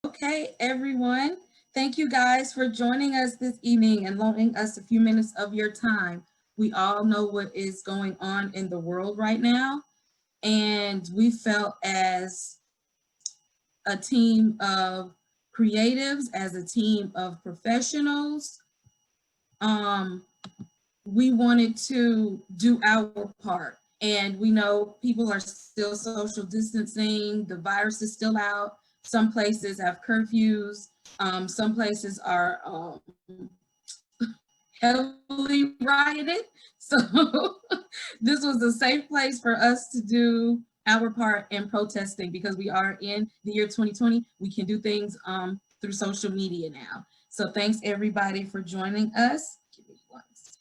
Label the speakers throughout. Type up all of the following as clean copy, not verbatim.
Speaker 1: Okay, everyone. Thank you guys for joining us this evening and loaning us a few minutes of your time. We all know what is going on in the world right now, and we felt as a team of creatives, as a team of professionals, um, we wanted to do our part. And we know people are still social distancing, the virus is still out. Some places have curfews, some places are heavily rioted. So this was a safe place for us to do our part in protesting because we are in the year 2020. We can do things through social media now. So thanks everybody for joining us. Give me one second.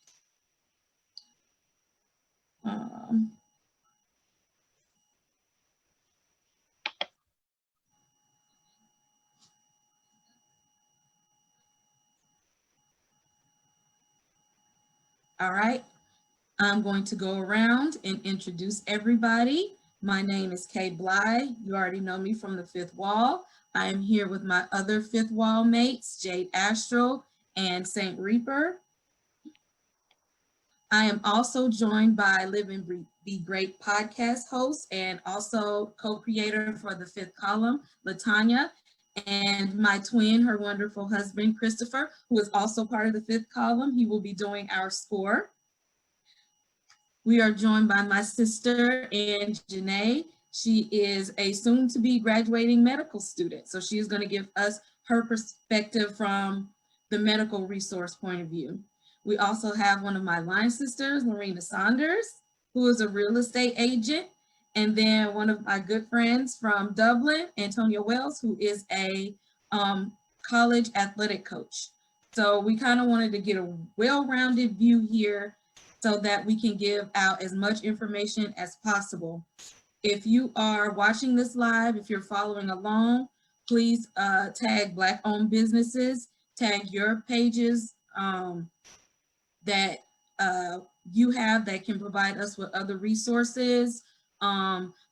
Speaker 1: All right, I'm going to go around and introduce everybody. My name is Kay Bly. You already know me from the Fifth Wall. I am here with my other Fifth Wall mates, Jade Astro and Saint Reaper. I am also joined by Live and Be Great podcast host and also co-creator for the Fifth Column, Latanya, and my twin, her wonderful husband, Christopher, who is also part of the Fifth Column. He will be doing our score. We are joined by my sister, Ann Janae. She is a soon-to-be graduating medical student. So she is going to give us her perspective from the medical resource point of view. We also have one of my line sisters, Lorena Saunders, who is a real estate agent. And then one of my good friends from Dublin, Antonia Wells, who is a college athletic coach. So we kind of wanted to get a well-rounded view here so that we can give out as much information as possible. If you are watching this live, if you're following along, please tag Black-owned businesses, tag your pages that you have that can provide us with other resources,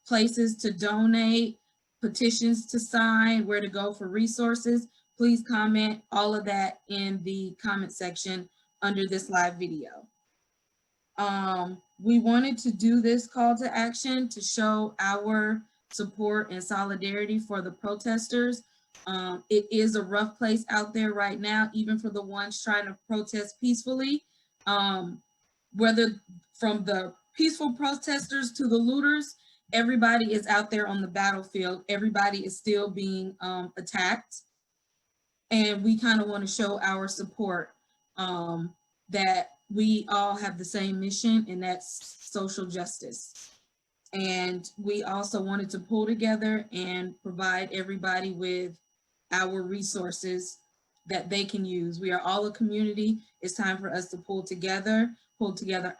Speaker 1: places to donate, petitions to sign, where to go for resources. Please comment all of that in the comment section under this live video. We wanted to do this call to action to show our support and solidarity for the protesters. It is a rough place out there right now, even for the ones trying to protest peacefully. Whether from the peaceful protesters to the looters, everybody is out there on the battlefield. Everybody is still being attacked. And we kind of want to show our support that we all have the same mission, and that's social justice. And we also wanted to pull together and provide everybody with our resources that they can use. We are all a community. It's time for us to pull together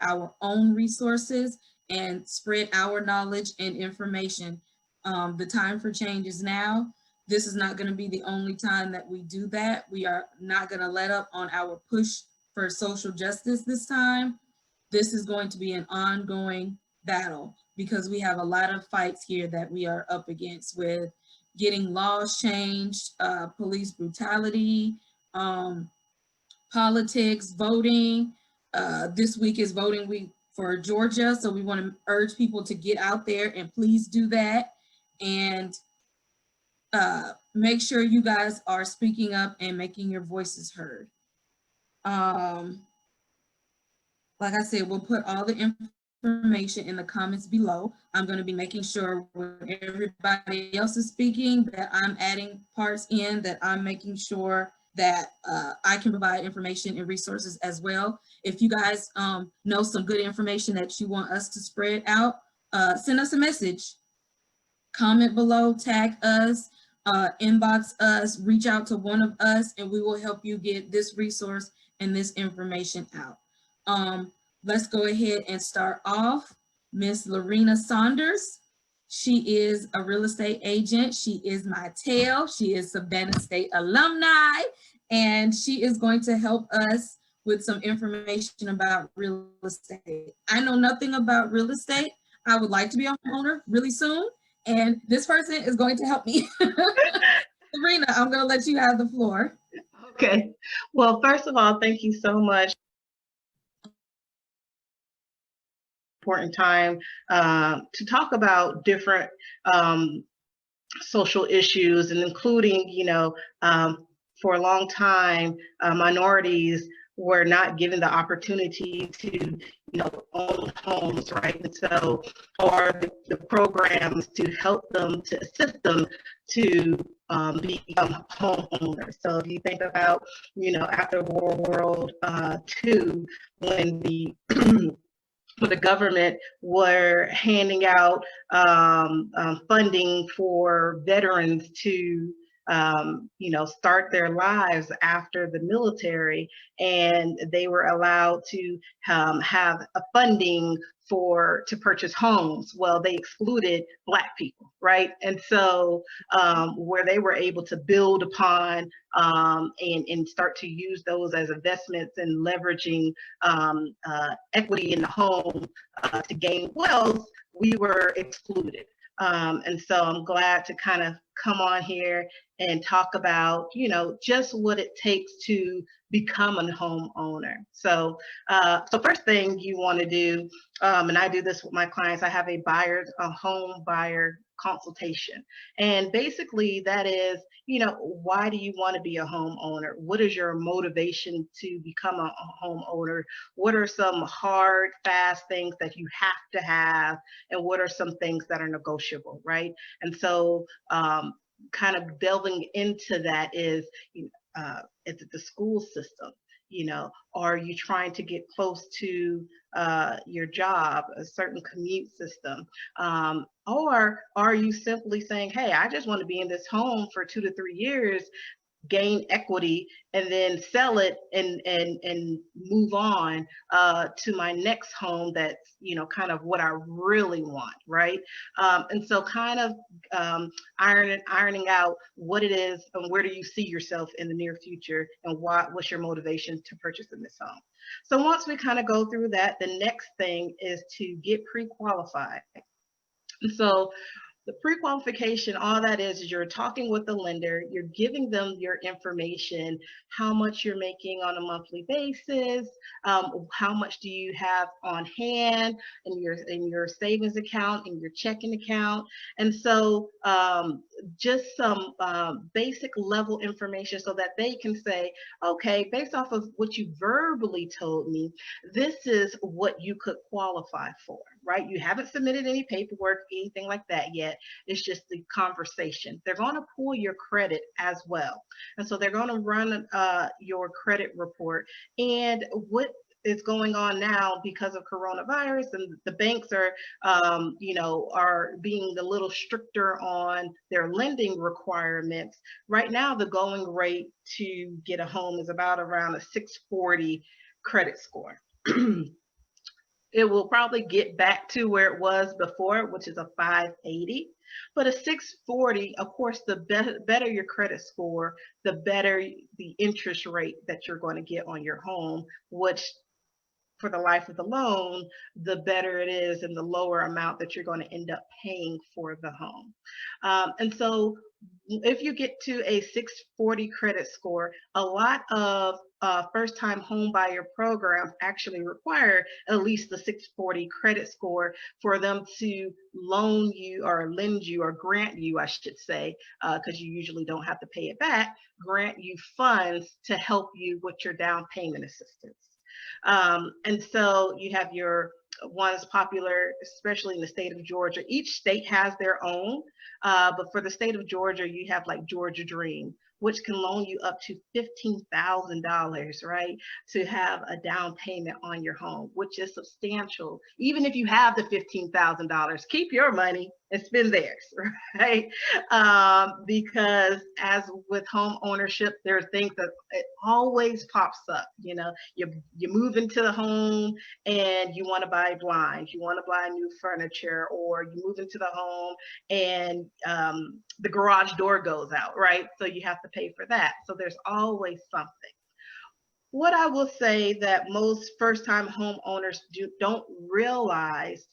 Speaker 1: our own resources and spread our knowledge and information. The time for change is now. This is not going to be the only time that we do that. We are not going to let up on our push for social justice this time. This is going to be an ongoing battle because we have a lot of fights here that we are up against with getting laws changed, police brutality, politics, voting. This week is voting week for Georgia, so we want to urge people to get out there and please do that. And make sure you guys are speaking up and making your voices heard. Like I said, we'll put all the information in the comments below. I'm going to be making sure when everybody else is speaking that I'm adding parts in, that I'm making sure that I can provide information and resources as well. If you guys know some good information that you want us to spread out, send us a message. Comment below, tag us, inbox us, reach out to one of us, and we will help you get this resource and this information out. Let's go ahead and start off. Miss Lorena Saunders. She is a real estate agent. She is my tail. She is Savannah State alumni, and she is going to help us with some information about real estate. I know nothing about real estate. I would like to be a homeowner really soon, and this person is going to help me. Serena, I'm going to let you have the floor.
Speaker 2: Okay. Well, first of all, thank you so much. Important time to talk about different social issues, and including, for a long time, minorities were not given the opportunity to, own homes, right? And so, or the programs to help them, to assist them to become homeowners. So if you think about, after World War II, when the the government were handing out funding for veterans to start their lives after the military, and they were allowed to have a funding to purchase homes. Well, they excluded Black people, right? And so where they were able to build upon and start to use those as investments and leveraging equity in the home to gain wealth, we were excluded. And so I'm glad to kind of come on here and talk about, just what it takes to become a homeowner. So first thing you want to do, and I do this with my clients, I have a home buyer consultation. And basically that is, why do you want to be a homeowner? What is your motivation to become a homeowner? What are some hard, fast things that you have to have? And what are some things that are negotiable, right? And so kind of delving into that is the school system. Are you trying to get close to your job, a certain commute system? Or are you simply saying, hey, I just want to be in this home for 2 to 3 years, gain equity, and then sell it and move on to my next home that's kind of what I really want, right? And so kind of ironing out what it is and where do you see yourself in the near future, and what's your motivation to purchase in this home. So once we kind of go through that, the next thing is to get pre-qualified. And so the pre-qualification, all that is you're talking with the lender, you're giving them your information, how much you're making on a monthly basis, how much do you have on hand in your savings account, in your checking account. And so just some basic level information so that they can say, okay, based off of what you verbally told me, this is what you could qualify for, right? You haven't submitted any paperwork, anything like that yet. It's just the conversation. They're going to pull your credit as well. And so they're going to run your credit report. And what is going on now because of coronavirus, and the banks are, are being a little stricter on their lending requirements. Right now, the going rate to get a home is about around a 640 credit score. It will probably get back to where it was before, which is a 580. But a 640, of course, the better your credit score, the better the interest rate that you're going to get on your home, which for the life of the loan, the better it is and the lower amount that you're going to end up paying for the home. And so if you get to a 640 credit score, a lot of first-time home buyer programs actually require at least the 640 credit score for them to loan you or lend you, or grant you, I should say, because you usually don't have to pay it back, grant you funds to help you with your down payment assistance. And so you have your ones popular, especially in the state of Georgia. Each state has their own, but for the state of Georgia, you have like Georgia Dream, which can loan you up to $15,000, right, to have a down payment on your home, which is substantial. Even if you have the $15,000, keep your money and spend theirs, right? Because as with home ownership, there are things that it always pops up. You move into the home and you want to buy blinds, you want to buy new furniture, or you move into the home and the garage door goes out, right? So you have to pay for that. So there's always something. What I will say that most first-time homeowners don't realize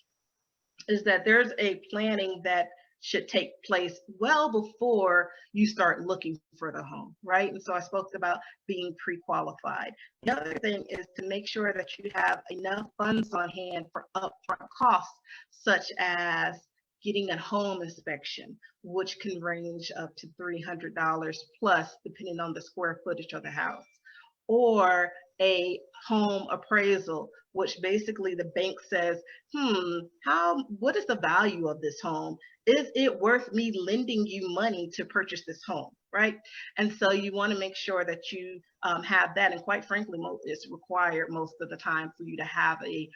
Speaker 2: is that there's a planning that should take place well before you start looking for the home, right? And so I spoke about being pre-qualified. The other thing is to make sure that you have enough funds on hand for upfront costs, such as getting a home inspection, which can range up to $300 plus, depending on the square footage of the house, or a home appraisal, which basically the bank says, what is the value of this home? Is it worth me lending you money to purchase this home, right? And so you want to make sure that you have that. And quite frankly, it's required most of the time for you to have a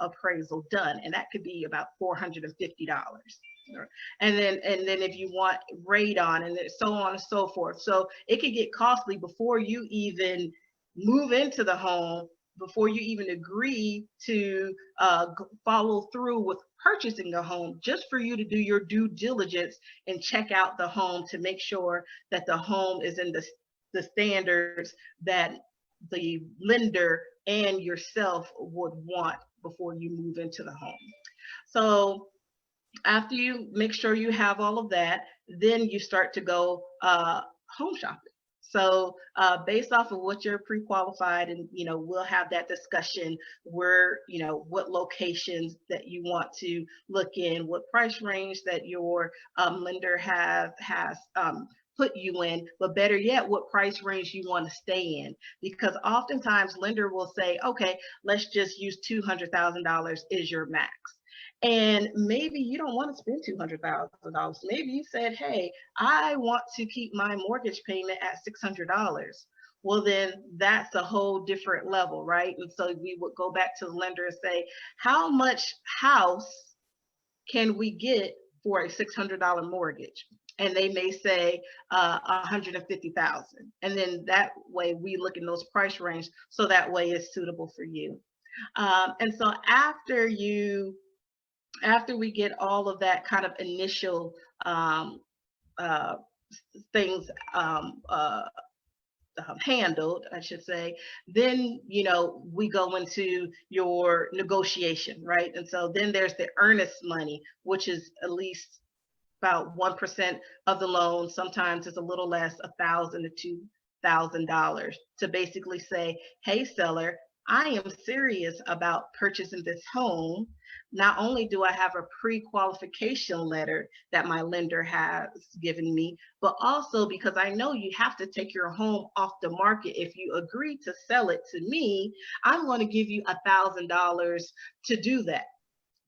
Speaker 2: appraisal done. And that could be about $450. And then if you want radon and so on and so forth. So it can get costly before you even move into the home, before you even agree to follow through with purchasing a home, just for you to do your due diligence and check out the home to make sure that the home is in the standards that the lender and yourself would want before you move into the home. So after you make sure you have all of that, then you start to go home shopping. So based off of what you're pre-qualified, and we'll have that discussion where what locations that you want to look in, what price range that your lender has put you in, but better yet, what price range you want to stay in. Because oftentimes lender will say, okay, let's just use $200,000 is your max. And maybe you don't want to spend $200,000. Maybe you said, hey, I want to keep my mortgage payment at $600. Well, then that's a whole different level, right? And so we would go back to the lender and say, how much house can we get for a $600 mortgage? And they may say $150,000. And then that way we look in those price range, so that way it's suitable for you. And so after we get all of that kind of initial things handled, I should say, then we go into your negotiation, right? And so then there's the earnest money, which is at least about 1% of the loan. Sometimes it's a little less, $1,000 to $2,000, to basically say, hey, seller, I am serious about purchasing this home. Not only do I have a pre-qualification letter that my lender has given me, but also because I know you have to take your home off the market. If you agree to sell it to me, I'm going to give you $1,000 to do that.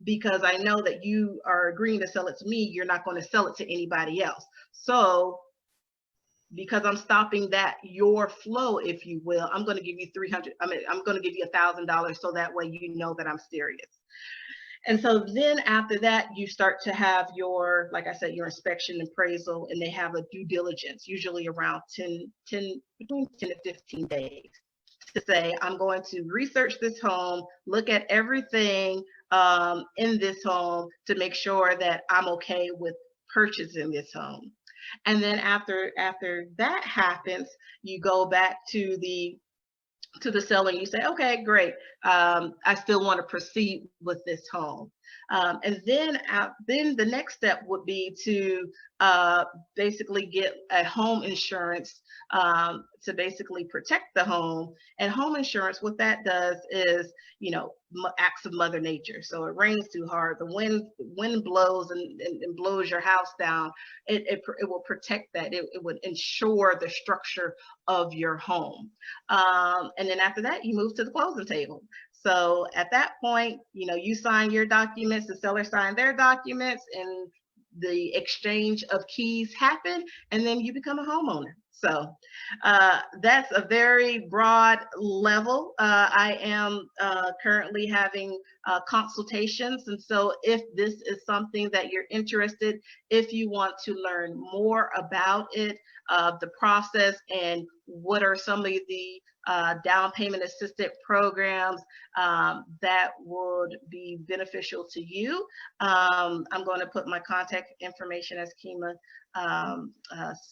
Speaker 2: Because I know that you are agreeing to sell it to me, you're not going to sell it to anybody else. So because I'm stopping your flow, if you will, I'm going to give you I'm going to give you $1,000, so that way you know that I'm serious. And so then after that, you start to have your, like I said, your inspection and appraisal, and they have a due diligence, usually around between 10 to 15 days, to say, I'm going to research this home, look at everything in this home to make sure that I'm okay with purchasing this home. And then after that happens, you go back to the seller and you say, okay, great. I still want to proceed with this home. And then the next step would be to basically get a home insurance to basically protect the home. And home insurance, what that does is, acts of Mother Nature. So it rains too hard, the wind blows and blows your house down. It will protect that. It would ensure the structure of your home. And then after that, you move to the closing table. So at that point, you sign your documents, the seller signed their documents, and the exchange of keys happen, and then you become a homeowner. So that's a very broad level. I am currently having consultations. And so if this is something that you're interested, if you want to learn more about it, the process, and what are some of the down payment assistance programs that would be beneficial to you, I'm going to put my contact information, as Kima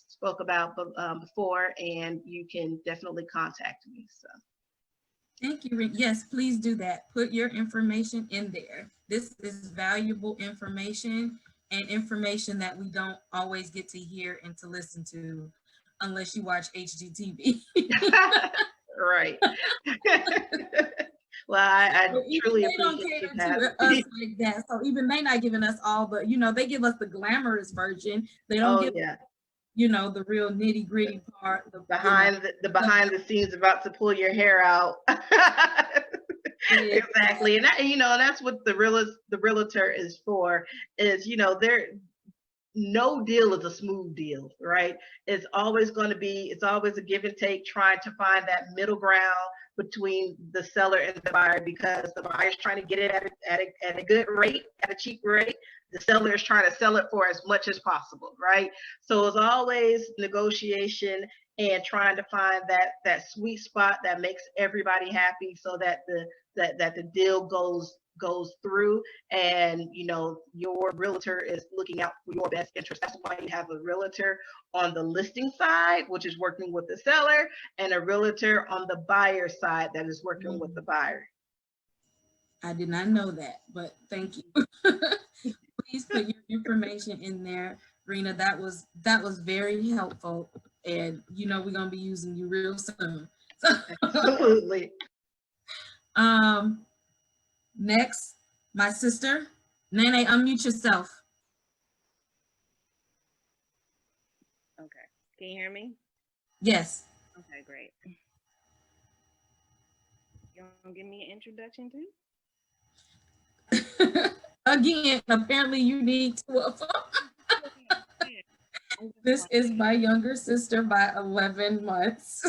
Speaker 2: spoke about before, and you can definitely contact me. So.
Speaker 1: Thank you. Yes, please do that. Put your information in there. This is valuable information, and information that we don't always get to hear and to listen to unless you watch HGTV.
Speaker 2: Right. Well, I
Speaker 1: So even
Speaker 2: truly
Speaker 1: they don't
Speaker 2: appreciate you,
Speaker 1: cater
Speaker 2: Pat.
Speaker 1: to us like that. So even they not giving us all the, they give us the glamorous version. They don't
Speaker 2: Oh
Speaker 1: give,
Speaker 2: yeah,
Speaker 1: the real nitty gritty part.
Speaker 2: behind the scenes about to pull your hair out. Exactly, and that's what the realtor is for. Is there no deal is a smooth deal, right? It's always a give and take, trying to find that middle ground between the seller and the buyer, because the buyer is trying to get it at a good rate, at a cheap rate. The seller is trying to sell it for as much as possible, right? So it's always negotiation and trying to find that sweet spot that makes everybody happy, so that the deal goes through, and your realtor is looking out for your best interest. That's why you have a realtor on the listing side, which is working with the seller, and a realtor on the buyer side that is working with the buyer.
Speaker 1: I did not know that, but thank you. Please put your information in there, Rena. That was very helpful, and we're gonna be using you real soon.
Speaker 2: Absolutely.
Speaker 1: Next, my sister, Nene, unmute yourself.
Speaker 3: Okay, can you hear me?
Speaker 1: Yes.
Speaker 3: Okay, great. You want to give me an introduction too?
Speaker 1: Again, apparently you need two of them. This is my younger sister by 11 months.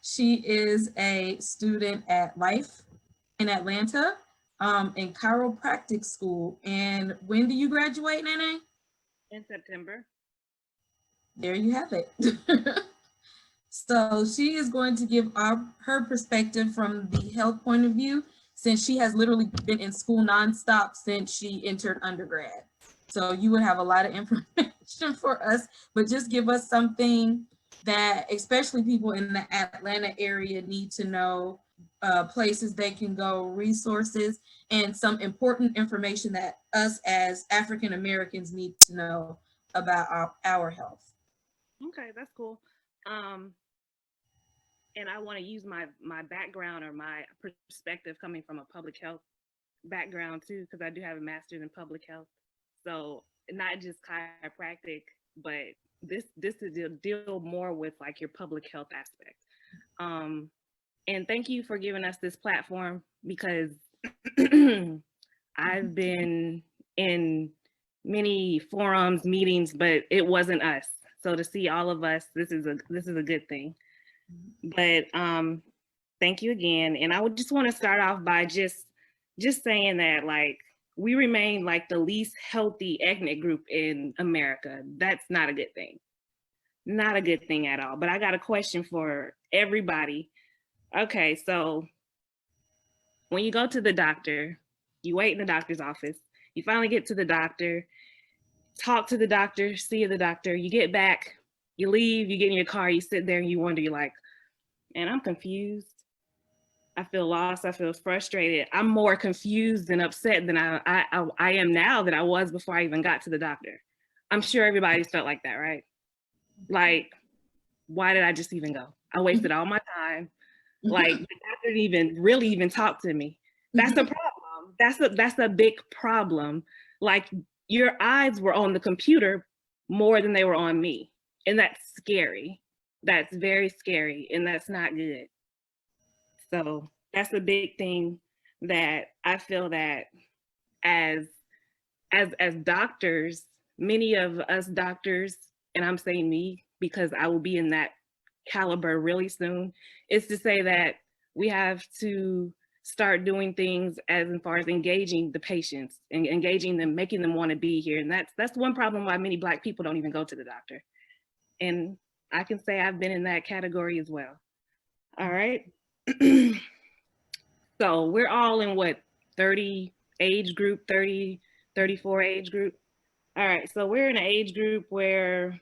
Speaker 1: She is a student at Life in Atlanta, in chiropractic school. And when do you graduate, Nene?
Speaker 3: In September.
Speaker 1: There you have it. So she is going to give her perspective from the health point of view, since she has literally been in school nonstop since she entered undergrad. So you would have a lot of information for us, but just give us something that especially people in the Atlanta area need to know, places they can go, resources, and some important information that us as African Americans need to know about our health.
Speaker 3: Okay, that's cool. And I want to use my background or my perspective coming from a public health background too, because I do have a master's in public health. So not just chiropractic, but this is a deal more with like your public health aspect. And thank you for giving us this platform, because I've been in many forums, meetings, but it wasn't us. So to see all of us, this is a good thing. But thank you again. And I would just want to start off by just saying that, like, we remain like the least healthy ethnic group in America. That's not a good thing. Not a good thing at all. But I got a question for everybody. Okay, so when you go to the doctor, you wait in the doctor's office, you finally get to the doctor, talk to the doctor, see the doctor, you get back, you leave, you get in your car, you sit there and you wonder, you're like, man, I'm confused. I feel lost. I feel frustrated. I'm more confused and upset than I am now than I was before I even got to the doctor. I'm sure everybody's felt like that, right? Like, why did I just even go? I wasted all my time. Like, the doctor didn't even talk to me. That's a problem. That's a big problem. Like, your eyes were on the computer more than they were on me. And that's scary. That's very scary, and that's not good. So that's a big thing that I feel that as doctors, many of us doctors, and I'm saying me because I will be in that caliber really soon, is to say that we have to start doing things as far as engaging the patients and engaging them, making them want to be here. And that's one problem why many Black people don't even go to the doctor. And I can say I've been in that category as well. All right. So we're all in what, 30 age group, 30, 34 age group. All right, so we're in an age group where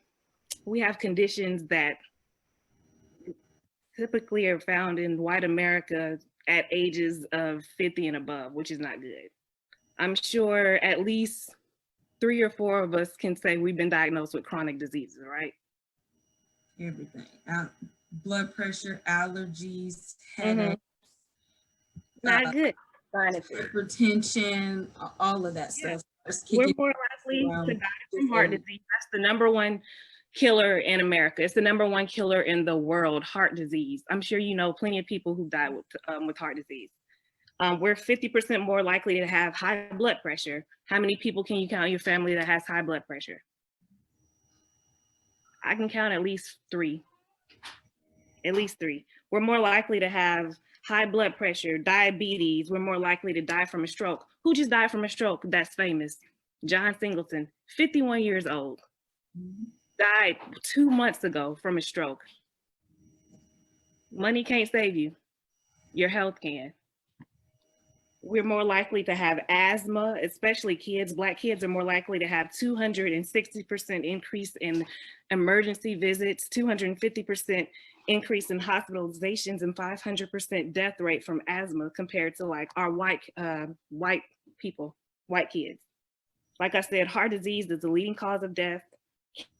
Speaker 3: we have conditions that typically are found in white America at ages of 50 and above, which is not good. I'm sure at least 3 or 4 of us can say we've been diagnosed with chronic diseases, right?
Speaker 1: Everything. Blood pressure, allergies,
Speaker 3: Mhm.
Speaker 1: headaches,
Speaker 3: Not good.
Speaker 1: hypertension, all of that
Speaker 3: Yeah.
Speaker 1: stuff. starts
Speaker 3: We're
Speaker 1: kicking
Speaker 3: more likely
Speaker 1: around
Speaker 3: to die from heart
Speaker 1: within-
Speaker 3: disease. That's the number one killer in America. It's the number one killer in the world, heart disease. I'm sure you know plenty of people who died with heart disease. We're 50% more likely to have high blood pressure. How many people can you count in your family that has high blood pressure? I can count at least 3. At least 3. We're more likely to have high blood pressure, diabetes. We're more likely to die from a stroke. Who just died from a stroke that's famous? John Singleton, 51 years old. Died 2 months ago from a stroke. Money can't save you. Your health can. We're more likely to have asthma, especially kids. Black kids are more likely to have 260% increase in emergency visits, 250% increase in hospitalizations, and 500% death rate from asthma compared to like our white people, white kids. Like I said, heart disease is the leading cause of death.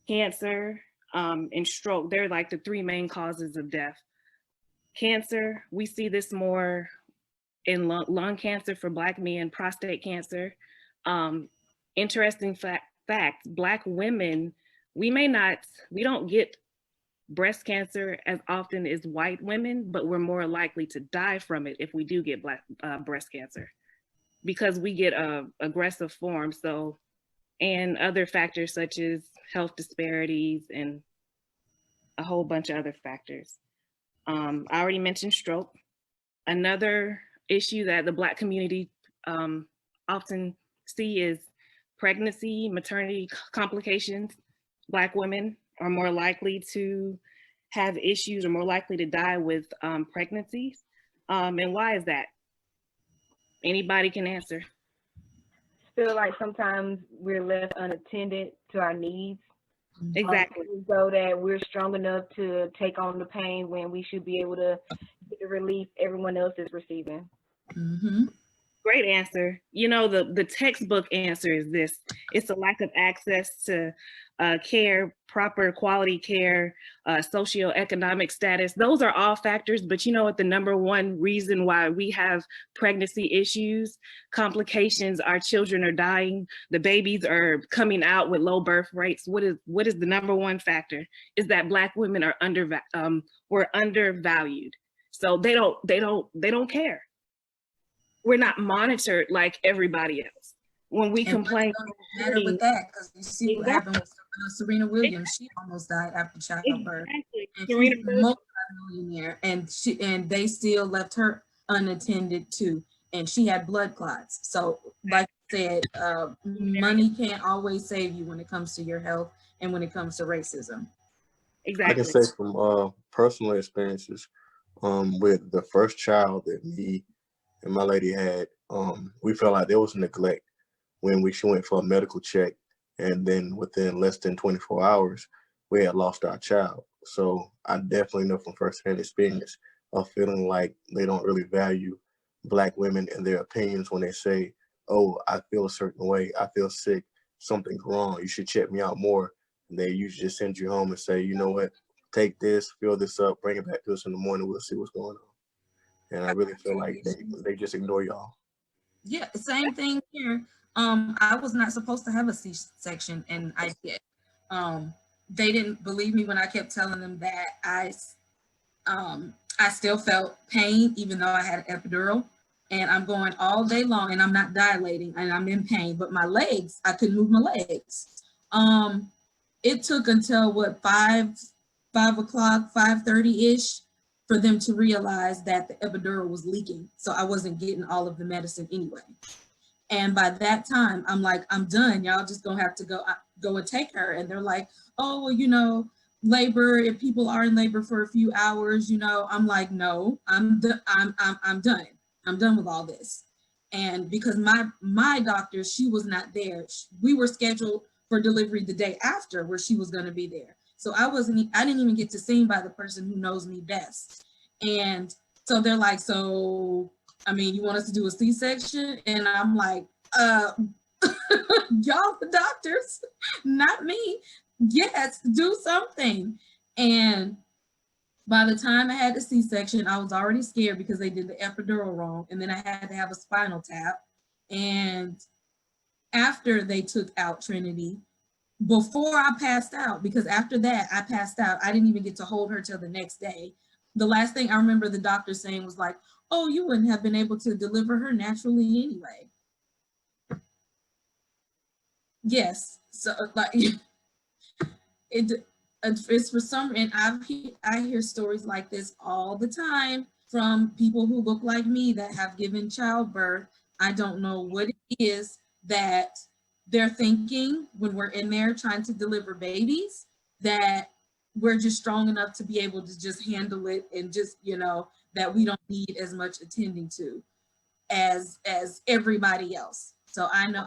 Speaker 3: Cancer and stroke, they're like the 3 main causes of death. Cancer, we see this more in lung cancer for Black men, prostate cancer. Interesting fact, Black women, we don't get breast cancer as often as white women, but we're more likely to die from it if we do get breast cancer because we get aggressive forms. So, and other factors such as health disparities and a whole bunch of other factors. I already mentioned stroke. Another issue that the Black community often see is pregnancy, maternity complications. Black women are more likely to have issues or more likely to die with pregnancies. And why is that? Anybody can answer.
Speaker 4: Feel like sometimes we're left unattended to our needs.
Speaker 3: Exactly.
Speaker 4: So that we're strong enough to take on the pain when we should be able to get the relief everyone else is receiving.
Speaker 1: Mhm.
Speaker 3: Great answer. You know, the textbook answer is this. It's a lack of access to care, proper quality care, socioeconomic status. Those are all factors, but you know what the number one reason why we have pregnancy issues, complications, our children are dying, the babies are coming out with low birth rates. What is the number one factor? Is that Black women are we're undervalued. So they don't care. We're not monitored like everybody else. When we complain,
Speaker 1: Matter with that, because you see what happened with Serena Williams. She almost died after childbirth.
Speaker 3: Exactly.
Speaker 1: And
Speaker 3: Serena
Speaker 1: she's a multi-millionaire, and they still left her unattended too, and she had blood clots. So, like I said, money can't always save you when it comes to your health and when it comes to racism.
Speaker 3: Exactly.
Speaker 5: I can say from personal experiences, with the first child that me and my lady had, we felt like there was neglect when she went for a medical check, and then within less than 24 hours, we had lost our child. So I definitely know from firsthand experience of feeling like they don't really value Black women and their opinions when they say, oh, I feel a certain way, I feel sick, something's wrong, you should check me out more. And they usually just send you home and say, you know what, take this, fill this up, bring it back to us in the morning, we'll see what's going on. And I really feel like they just ignore y'all.
Speaker 1: Yeah, same thing here. I was not supposed to have a C-section, and I did. They didn't believe me when I kept telling them that I still felt pain even though I had an epidural, and I'm going all day long and I'm not dilating and I'm in pain, but my legs, I couldn't move my legs. It took until 5 o'clock, 5:30-ish for them to realize that the epidural was leaking. So I wasn't getting all of the medicine anyway. And by that time, I'm like, I'm done. Y'all just gonna have to go and take her. And they're like, oh, well, labor, if people are in labor for a few hours, I'm like, no, I'm done. I'm done. I'm done with all this. And because my doctor, she was not there. We were scheduled for delivery the day after where she was gonna be there. So I didn't even get to seen by the person who knows me best. And so they're like, so, I mean, you want us to do a C-section? And I'm like, Y'all the doctors, not me. Yes, do something. And by the time I had the C-section, I was already scared because they did the epidural wrong. And then I had to have a spinal tap. And after they took out Trinity, before I passed out, because after that I passed out, I didn't even get to hold her till the next day. The last thing I remember the doctor saying was like, oh, you wouldn't have been able to deliver her naturally anyway. Yes, so like it's for some, and I hear stories like this all the time from people who look like me that have given childbirth. I don't know what it is that they're thinking when we're in there trying to deliver babies, that we're just strong enough to be able to just handle it, and just, you know, that we don't need as much attending to as everybody else. So I know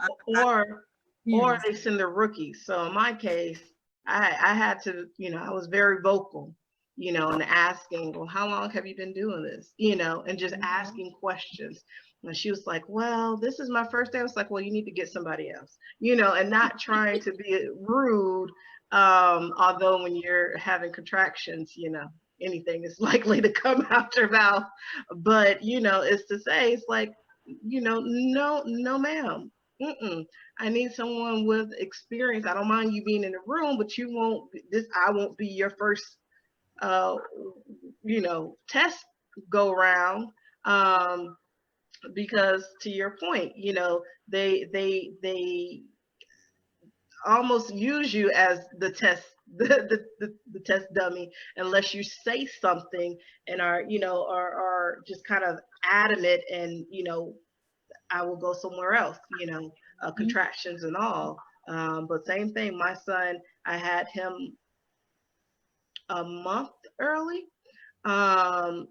Speaker 2: or they send the rookies. So in my case, I had to, you know, I was very vocal, you know, and asking, well, how long have you been doing this? You know, and just asking questions. And she was like, well, this is my first day. I was like, well, you need to get somebody else, you know, and not trying to be rude. Although when you're having contractions, you know, anything is likely to come out your mouth. But, you know, it's to say, it's like, you know, no, ma'am. I need someone with experience. I don't mind you being in the room, but I won't be your first, you know, test go around. Because to your point, you know, they almost use you as the test, the test dummy, unless you say something and are, you know, are just kind of adamant, and, you know, I will go somewhere else, you know, contractions and all. But same thing, my son, I had him a month early. And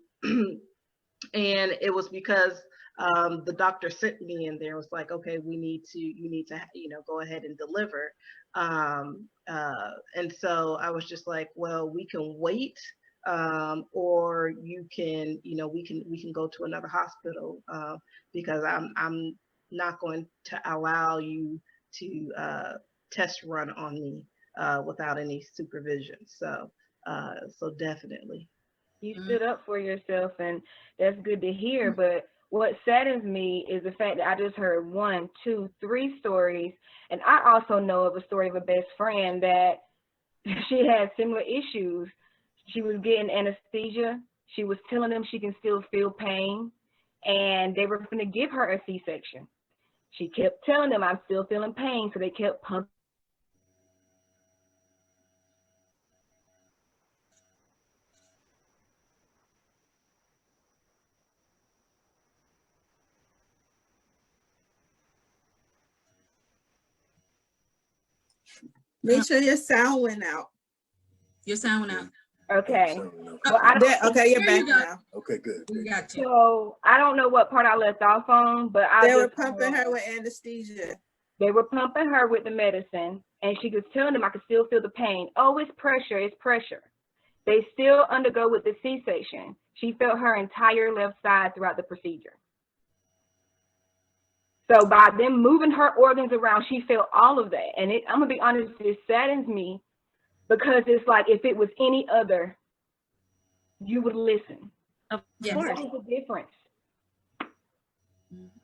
Speaker 2: it was because the doctor sent me in there, was like, okay, you need to, you know, go ahead and deliver. And so I was just like, well, we can wait. Or you can, you know, we can go to another hospital, because I'm not going to allow you to test run on me without any supervision. So definitely.
Speaker 4: You stood up for yourself, and that's good to hear. But what saddens me is the fact that I just heard 1, 2, 3 stories, and I also know of a story of a best friend that she had similar issues. She was getting anesthesia. She was telling them she can still feel pain, and they were going to give her a C-section. She kept telling them, I'm still feeling pain, so they kept pumping.
Speaker 6: Make sure your sound went out.
Speaker 1: Your sound went out.
Speaker 4: Okay.
Speaker 1: Well,
Speaker 6: Okay, you're
Speaker 1: There
Speaker 6: back
Speaker 1: you go.
Speaker 6: now.
Speaker 5: Okay, good.
Speaker 1: We got you.
Speaker 4: So I don't know what part I left off on, but
Speaker 6: They were pumping her with anesthesia.
Speaker 4: They were pumping her with the medicine, and she was telling them, I could still feel the pain. Oh, it's pressure, it's pressure. They still undergo with the C-section. She felt her entire left side throughout the procedure. So by them moving her organs around, she felt all of that. And I'm gonna be honest, it saddens me, because it's like, if it was any other, you would listen.
Speaker 3: Of
Speaker 1: Yes.
Speaker 3: course.
Speaker 4: What is the difference?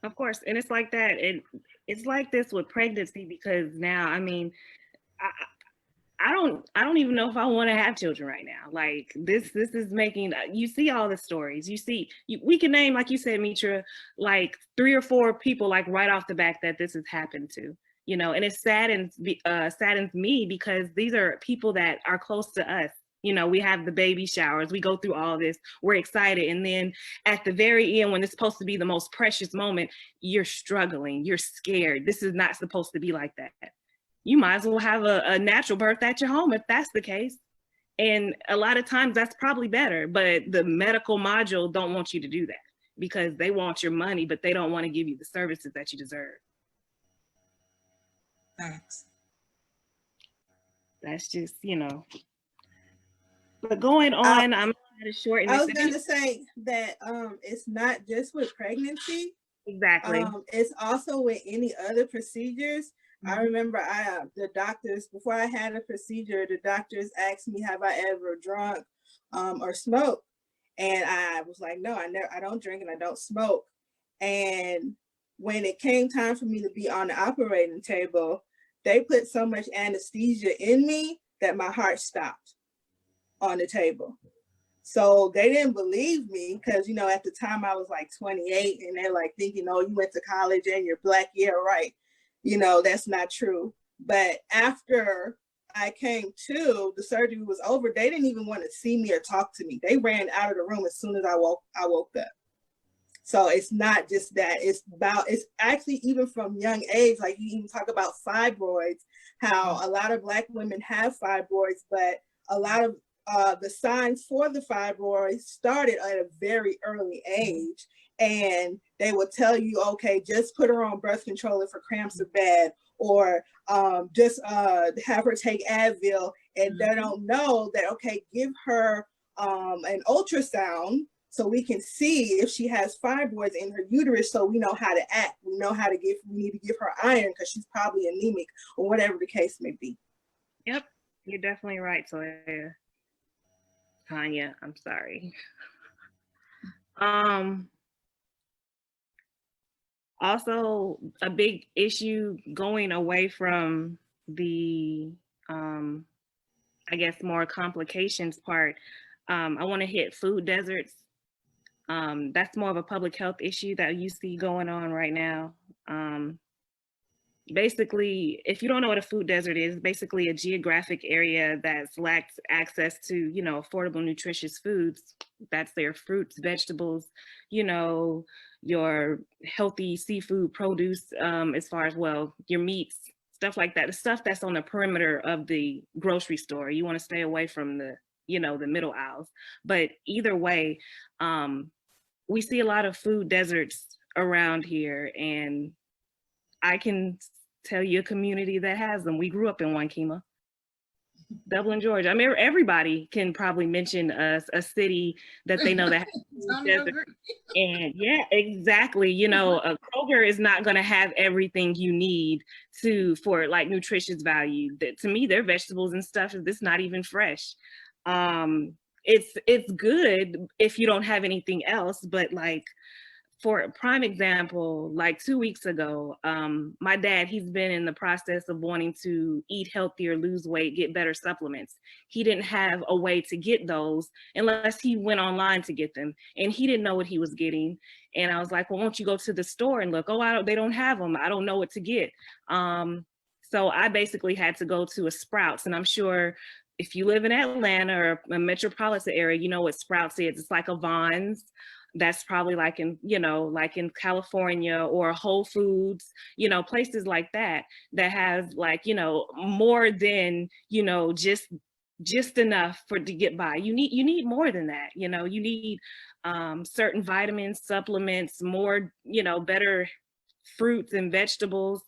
Speaker 3: Of course. And it's like that. It's like this with pregnancy, because now, I mean, I don't even know if I want to have children right now. Like this is making, you see all the stories, we can name, like you said, Mitra, like 3 or 4 people, like right off the back, that this has happened to, you know, and it saddens me, because these are people that are close to us. You know, we have the baby showers, we go through all this, we're excited. And then at the very end, when it's supposed to be the most precious moment, you're struggling, you're scared. This is not supposed to be like that. You might as well have a natural birth at your home if that's the case. And a lot of times that's probably better, but the medical module don't want you to do that, because they want your money, but they don't want to give you the services that you deserve.
Speaker 1: Thanks.
Speaker 3: That's just, you know. But going on, I'm going to shorten
Speaker 6: I
Speaker 3: this.
Speaker 6: was going to say that it's not just with pregnancy.
Speaker 3: Exactly.
Speaker 6: It's also with any other procedures. I
Speaker 1: Mhm.
Speaker 6: remember the doctors, before I had a procedure, the doctors asked me, have I ever drunk or smoked? And I was like, no, I don't drink and I don't smoke. And when it came time for me to be on the operating table, they put so much anesthesia in me that my heart stopped on the table. So they didn't believe me because, you know, at the time I was like 28 and they're like thinking, oh, you went to college and you're Black. Yeah, right. You know, that's not true. But after I came to, the surgery was over, they didn't even want to see me or talk to me. They ran out of the room as soon as I woke up. So it's not just that, it's actually even from young age, like you even talk about fibroids, how a lot of Black women have fibroids, but a lot of the signs for the fibroids started at a very early age. And they would tell you, okay, just put her on birth control if her cramps are bad, or just have her take Advil. And they don't know that, okay, give her an ultrasound so we can see if she has fibroids in her uterus, so we know how to act. We know how to we need to give her iron because she's probably anemic or whatever the case may be.
Speaker 3: Yep, you're definitely right, Toya. Tanya, I'm sorry. Also a big issue going away from the I guess more complications part. I want to hit food deserts. That's more of a public health issue that you see going on right now. Basically, if you don't know what a food desert is, basically a geographic area that's lacks access to, you know, affordable, nutritious foods. That's their fruits, vegetables, you know, your healthy seafood, produce, as far as, well, your meats, stuff like that. The stuff that's on the perimeter of the grocery store. You want to stay away from the, you know, the middle aisles. But either way, we see a lot of food deserts around here, and I can tell you a community that has them. We grew up in one, Kima. Dublin, Georgia. I mean, everybody can probably mention a city that they know that has food desert. And yeah, exactly. You know, a Kroger is not going to have everything you need for like nutritious value. To me, their vegetables and stuff, it's not even fresh. It's good if you don't have anything else, but like, for a prime example, like 2 weeks ago, my dad, he's been in the process of wanting to eat healthier, lose weight, get better supplements. He didn't have a way to get those unless he went online to get them. And he didn't know what he was getting. And I was like, well, won't you go to the store and look? Oh, they don't have them. I don't know what to get. So I basically had to go to a Sprouts, and I'm sure if you live in Atlanta or a metropolitan area, you know what Sprouts is. It's like a Vons. That's probably like in, you know, like in California, or Whole Foods, you know, places like that, that has like, you know, more than, you know, just enough to get by. You need more than that. You know, you need certain vitamins, supplements, more, you know, better fruits and vegetables.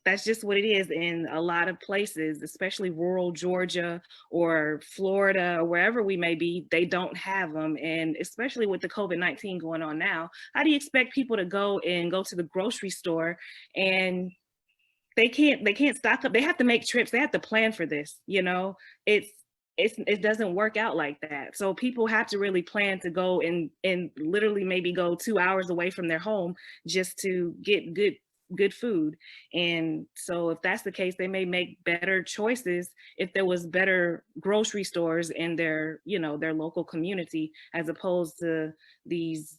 Speaker 3: That's just what it is in a lot of places, especially rural Georgia or Florida or wherever we may be. They don't have them. And especially with the COVID-19 going on now, how do you expect people to go to the grocery store and they can't stock up? They have to make trips. They have to plan for this. You know, it doesn't work out like that. So people have to really plan to go and literally maybe go 2 hours away from their home just to get good food. And so if that's the case, they may make better choices if there was better grocery stores in their, you know, their local community, as opposed to these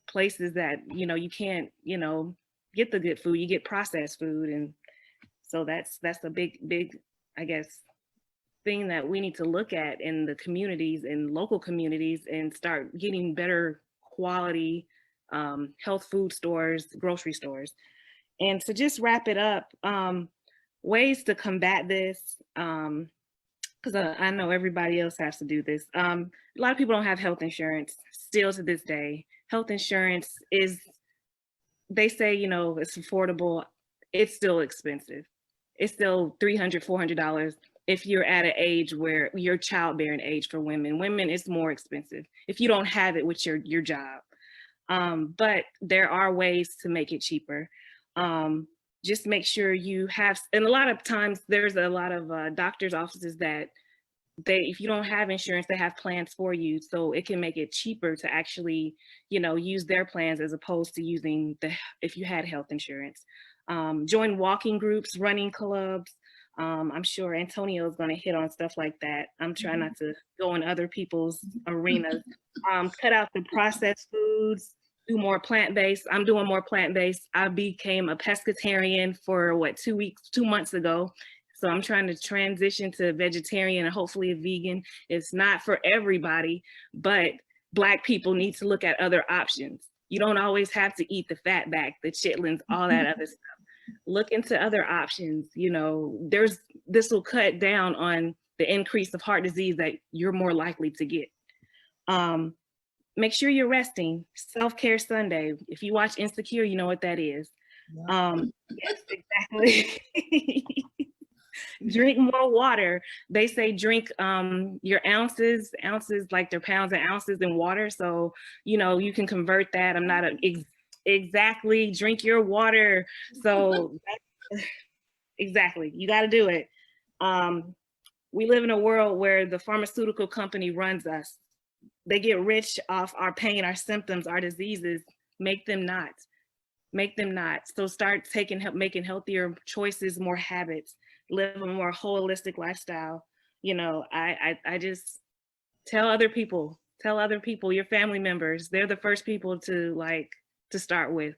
Speaker 3: places that, you know, you can't, you know, get the good food, you get processed food. And so that's a big, I guess, thing that we need to look at in the communities, in local communities, and start getting better quality health food stores, grocery stores. And to just wrap it up, ways to combat this, because I know everybody else has to do this. A lot of people don't have health insurance still to this day. Health insurance is, they say, you know, it's affordable. It's still expensive. It's still $300, $400 if you're at an age where you're childbearing age. For women, it's more expensive if you don't have it with your job. But there are ways to make it cheaper. Just make sure you have, and a lot of times there's a lot of doctor's offices that if you don't have insurance, they have plans for you. So it can make it cheaper to actually, use their plans as opposed to using if you had health insurance. Join walking groups, running clubs. I'm sure Antonio is going to hit on stuff like that. I'm trying not to go in other people's arenas. Cut out the processed foods, do more plant-based. I'm doing more plant-based. I became a pescatarian for 2 months ago. So I'm trying to transition to vegetarian and hopefully a vegan. It's not for everybody, but Black people need to look at other options. You don't always have to eat the fatback, the chitlins, all that other stuff. Look into other options. This will cut down on the increase of heart disease that you're more likely to get. Make sure you're resting. Self-care Sunday. If you watch Insecure, you know what that is. Yes, exactly. Drink more water. They say drink your ounces like they're pounds and ounces in water. So, you can convert that. I'm not exactly drink your water. So exactly, you got to do it. We live in a world where the pharmaceutical company runs us. They get rich off our pain, our symptoms, our diseases. Make them not. So start making healthier choices, more habits, live a more holistic lifestyle. I just tell other people, your family members, they're the first people to start with,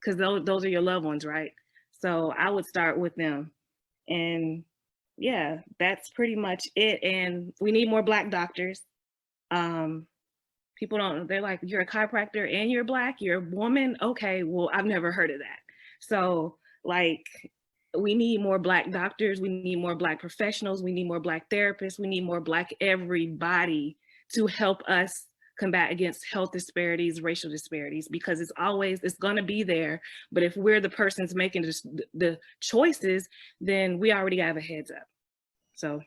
Speaker 3: because those are your loved ones, right? So I would start with them. And yeah, that's pretty much it. And we need more Black doctors. People they're like, you're a chiropractor and you're Black, you're a woman. Okay, well, I've never heard of that. So we need more Black doctors. We need more Black professionals. We need more Black therapists. We need more Black everybody to help us combat against health disparities, racial disparities, because it's going to be there. But if we're the persons making the choices, then we already have a heads up. So,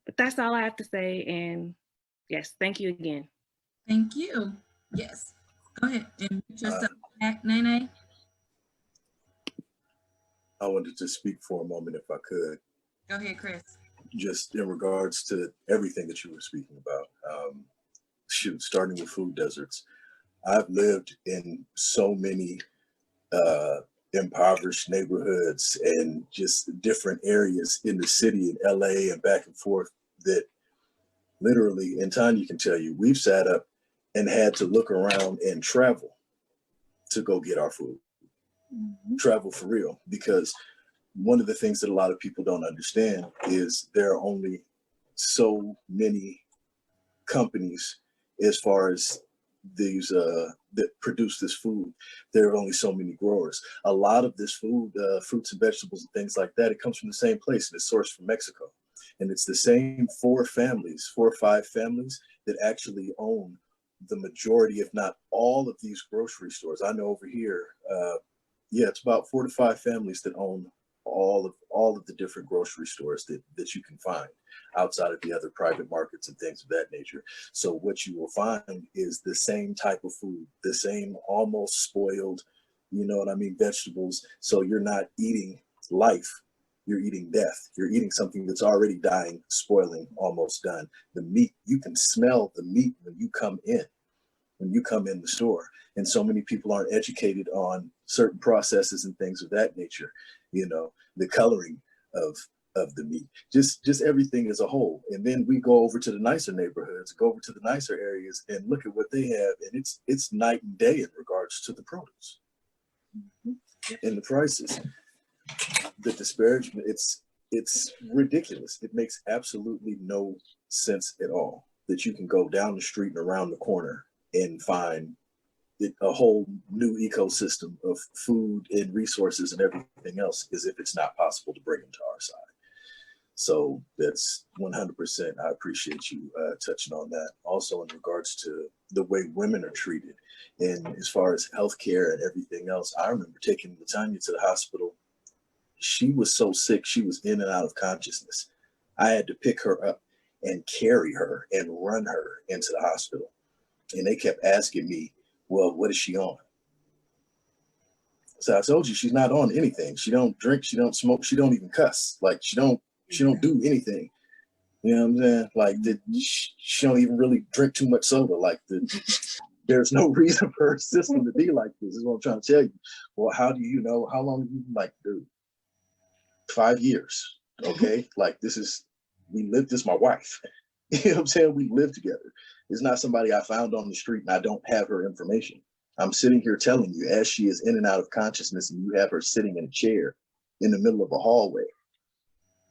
Speaker 3: but that's all I have to say. And yes, thank you again.
Speaker 1: Thank you. Yes. Go ahead. And just back, Nene.
Speaker 5: I wanted to speak for a moment, if I could.
Speaker 1: Go ahead, Chris.
Speaker 5: Just in regards to everything that you were speaking about. Starting with food deserts. I've lived in so many impoverished neighborhoods and just different areas in the city, in LA and back and forth, that literally, and Tanya can tell you, we've sat up and had to look around and travel to go get our food. Travel for real, because one of the things that a lot of people don't understand is there are only so many companies as far as these that produce this food. There are only so many growers. A lot of this food, fruits and vegetables and things like that, it comes from the same place, and it's sourced from Mexico. And it's the same 4 or 5 families that actually own the majority, if not all, of these grocery stores. I know over here, it's about 4 to 5 families that own all of the different grocery stores that you can find outside of the other private markets and things of that nature. So what you will find is the same type of food, the same almost spoiled, vegetables. So you're not eating life, you're eating death. You're eating something that's already dying, spoiling, almost done. The meat, you can smell the meat when you come in the store. And so many people aren't educated on certain processes and things of that nature, the coloring of the meat, just everything as a whole. And then we go over to the nicer neighborhoods, go over to the nicer areas and look at what they have. And it's night and day in regards to the produce and the prices. The disparagement, it's ridiculous. It makes absolutely no sense at all that you can go down the street and around the corner and find a whole new ecosystem of food and resources and everything else, as if it's not possible to bring them to our side. So that's 100%. I appreciate you touching on that. Also in regards to the way women are treated, and as far as healthcare and everything else, I remember taking Latanya to the hospital. She was so sick, she was in and out of consciousness. I had to pick her up and carry her and run her into the hospital. And they kept asking me,
Speaker 7: Well, what is she on? So I told you she's not on anything. She don't drink, she don't smoke, she don't even cuss. Like she don't do anything. You know what I'm saying? Like she don't even really drink too much soda. Like there's no reason for her system to be like this. Is what I'm trying to tell you. Well, how do you know? How long have you been like, dude? 5 years. Okay. Like we live, this is my wife. You know what I'm saying? We live together. It's not somebody I found on the street and I don't have her information. I'm sitting here telling you as she is in and out of consciousness and you have her sitting in a chair in the middle of a hallway.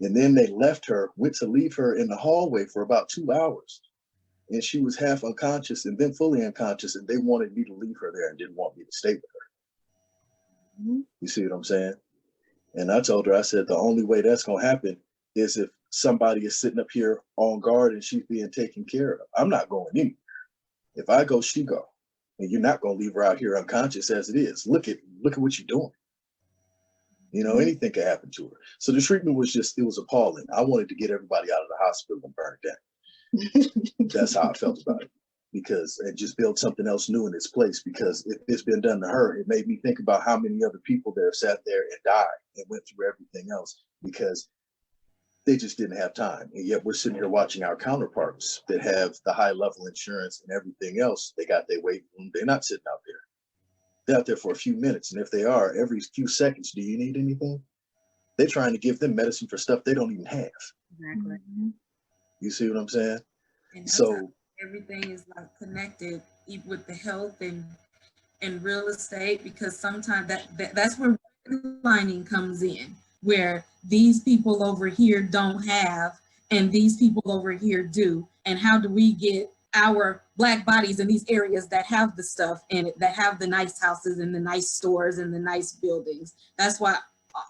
Speaker 7: And then they went to leave her in the hallway for about 2 hours. And she was half unconscious and then fully unconscious. And they wanted me to leave her there and didn't want me to stay with her. Mm-hmm. You see what I'm saying? And I told her, I said, the only way that's going to happen is if somebody is sitting up here on guard and she's being taken care of. I'm not going anywhere. If I go, she go. And you're not going to leave her out here unconscious as it is. Look at what you're doing. You know, anything could happen to her. So the treatment was it was appalling. I wanted to get everybody out of the hospital and burn it down. That's how I felt about it. And just build something else new in its place. Because if it's been done to her, it made me think about how many other people that have sat there and died and went through everything else because they just didn't have time. And yet we're sitting here watching our counterparts that have the high level insurance and everything else. They got their waiting room. They're not sitting out there. They're out there for a few minutes. And if they are, every few seconds, do you need anything? They're trying to give them medicine for stuff they don't even have.
Speaker 3: Exactly.
Speaker 7: You see what I'm saying?
Speaker 1: And
Speaker 7: so
Speaker 1: everything is like connected with the health and real estate, because sometimes that's where lining comes in, where these people over here don't have and these people over here do. And how do we get our Black bodies in these areas that have the stuff in it, that have the nice houses and the nice stores and the nice buildings? That's why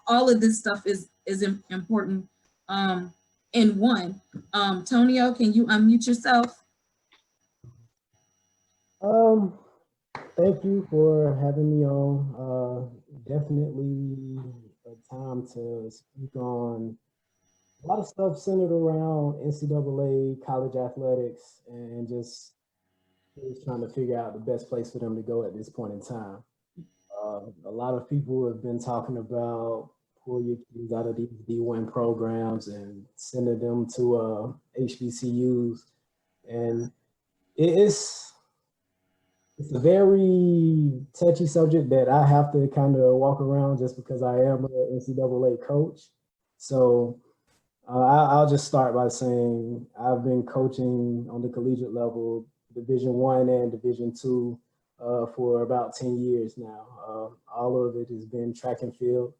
Speaker 1: all of this stuff is important in one. Tonio, can you unmute yourself?
Speaker 8: Thank you for having me on. Definitely a time to speak on a lot of stuff centered around NCAA, college athletics, and just trying to figure out the best place for them to go at this point in time. A lot of people have been talking about pull your kids out of these D1 programs and sending them to HBCUs. And it's a very touchy subject that I have to kind of walk around just because I am an NCAA coach. So I'll just start by saying I've been coaching on the collegiate level, Division I and Division II, for about 10 years now. All of it has been track and field.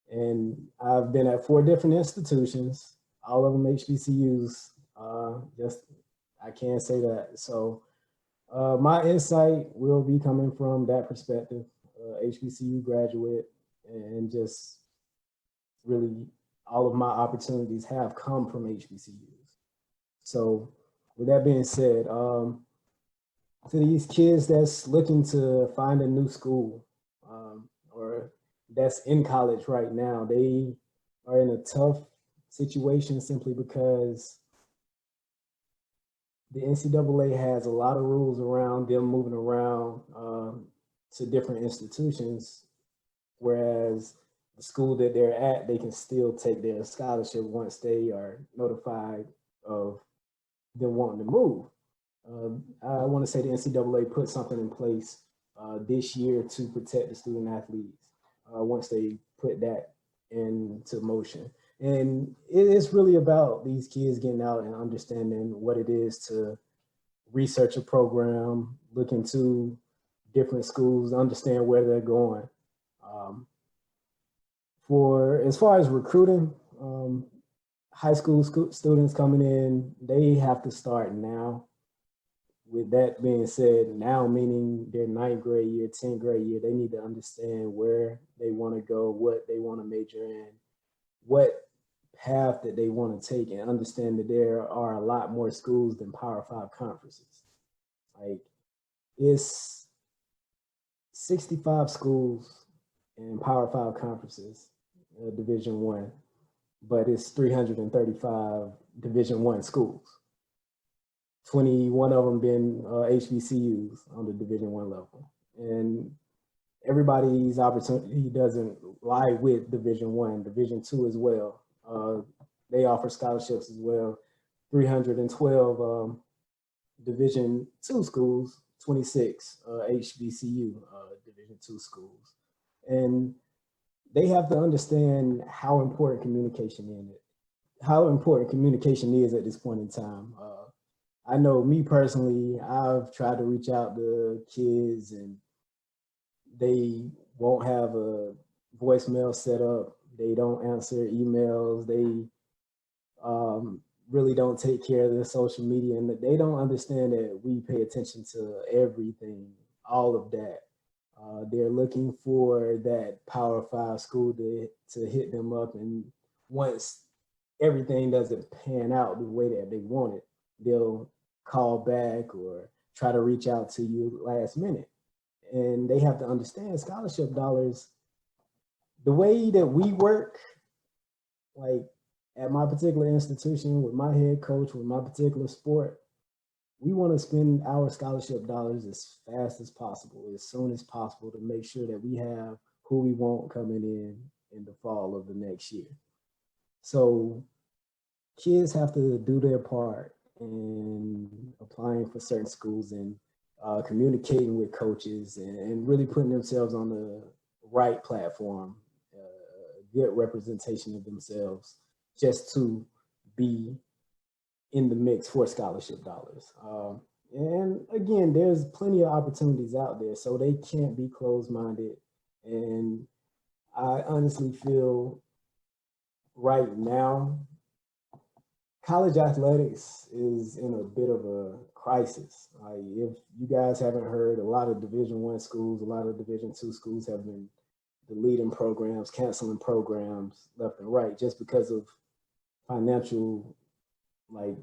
Speaker 8: And I've been at 4 different institutions, all of them HBCUs. I can't say that. So my insight will be coming from that perspective, HBCU graduate, and just really all of my opportunities have come from HBCUs. So with that being said, to these kids that's looking to find a new school or that's in college right now, they are in a tough situation simply because the NCAA has a lot of rules around them moving around to different institutions, whereas the school that they're at, they can still take their scholarship once they are notified of them wanting to move. I want to say the NCAA put something in place this year to protect the student athletes once they put that into motion. And it's really about these kids getting out and understanding what it is to research a program, look into different schools, understand where they're going. For as far as recruiting, high school students coming in, they have to start now. With that being said, now meaning their 9th grade year, 10th grade year, they need to understand where they want to go, what they want to major in, what path that they want to take, and understand that there are a lot more schools than Power 5 conferences. Like, it's 65 schools in Power 5 conferences, Division I, but it's 335 Division I schools. 21 of them been HBCUs on the Division I level. And everybody's opportunity doesn't lie with Division I, Division II as well. They offer scholarships as well. 312 Division II schools, 26 HBCU Division II schools. And they have to understand how important communication is at this point in time. I know me personally, I've tried to reach out to kids and they won't have a voicemail set up. They don't answer emails. They really don't take care of their social media, and they don't understand that we pay attention to everything, all of that. They're looking for that Power 5 school to hit them up, and once everything doesn't pan out the way that they want it, they'll call back or try to reach out to you last minute. And they have to understand scholarship dollars, the way that we work, like at my particular institution, with my head coach, with my particular sport, we want to spend our scholarship dollars as fast as possible, as soon as possible, to make sure that we have who we want coming in the fall of the next year. So kids have to do their part in applying for certain schools and communicating with coaches and really putting themselves on the right platform, good representation of themselves, just to be in the mix for scholarship dollars. And again, there's plenty of opportunities out there, so they can't be closed-minded. And I honestly feel right now, college athletics is in a bit of a crisis. If you guys haven't heard, a lot of Division I schools, a lot of Division II schools have been deleting programs, canceling programs left and right, just because of financial, like,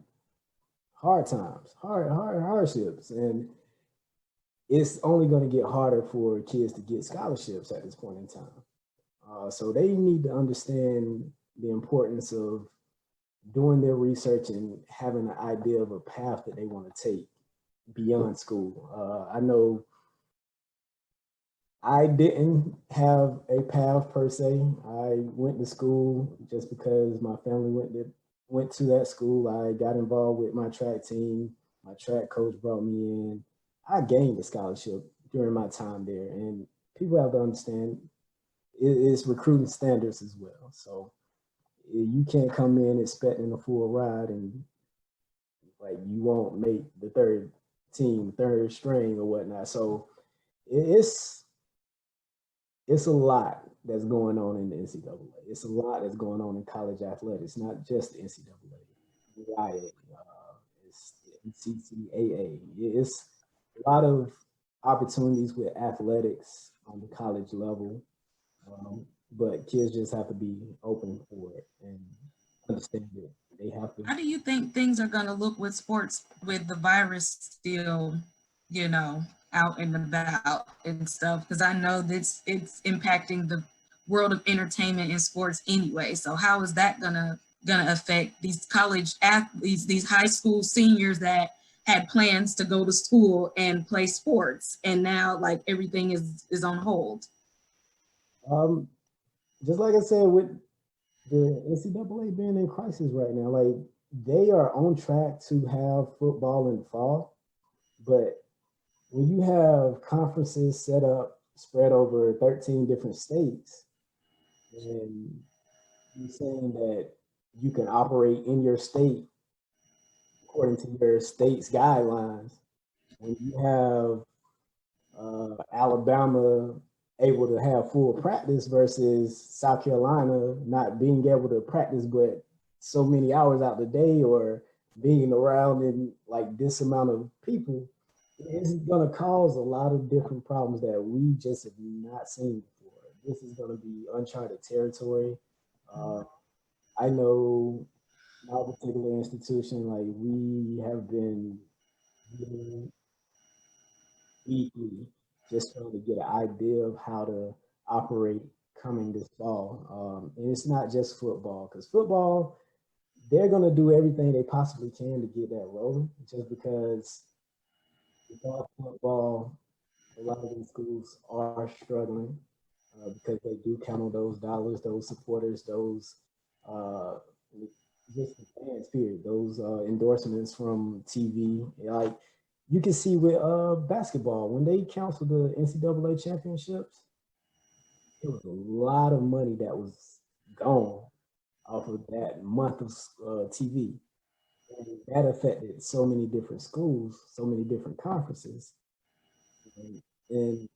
Speaker 8: hard times, hardships. And it's only going to get harder for kids to get scholarships at this point in time. So they need to understand the importance of doing their research and having an idea of a path that they want to take beyond school. I know I didn't have a path per se. I went to school just because my family went to that school. I got involved with my track team. My track coach brought me in. I gained a scholarship during my time there, and people have to understand it's recruiting standards as well. So you can't come in expecting a full ride and like you won't make the third team, third string or whatnot. So it's a lot that's going on in the NCAA. It's a lot that's going on in college athletics, not just the NCAA, RIAA, it's NCCAA. It's a lot of opportunities with athletics on the college level, but kids just have to be open for it and understand it. They have to.
Speaker 1: How do you think things are going to look with sports with the virus still, out and about and stuff? Because I know that it's impacting the world of entertainment and sports anyway. So how is that gonna affect these college athletes, these high school seniors that had plans to go to school and play sports, and now like everything is on hold?
Speaker 8: Just like I said, with the NCAA being in crisis right now, like they are on track to have football in fall, but when you have conferences set up, spread over 13 different states, and you're saying that you can operate in your state according to your state's guidelines, when you have Alabama able to have full practice versus South Carolina not being able to practice but so many hours out the day, or being around in like this amount of people, it's going to cause a lot of different problems that we just have not seen before. This is going to be uncharted territory. I know my particular institution, like we have been weekly just trying to get an idea of how to operate coming this fall. And it's not just football, because football, they're going to do everything they possibly can to get that rolling, just because without football, a lot of these schools are struggling because they do count on those dollars, those supporters, those just the fans, period, those endorsements from TV. Like you can see with basketball, when they canceled the NCAA championships, it was a lot of money that was gone off of that month of TV. And that affected so many different schools, so many different conferences. And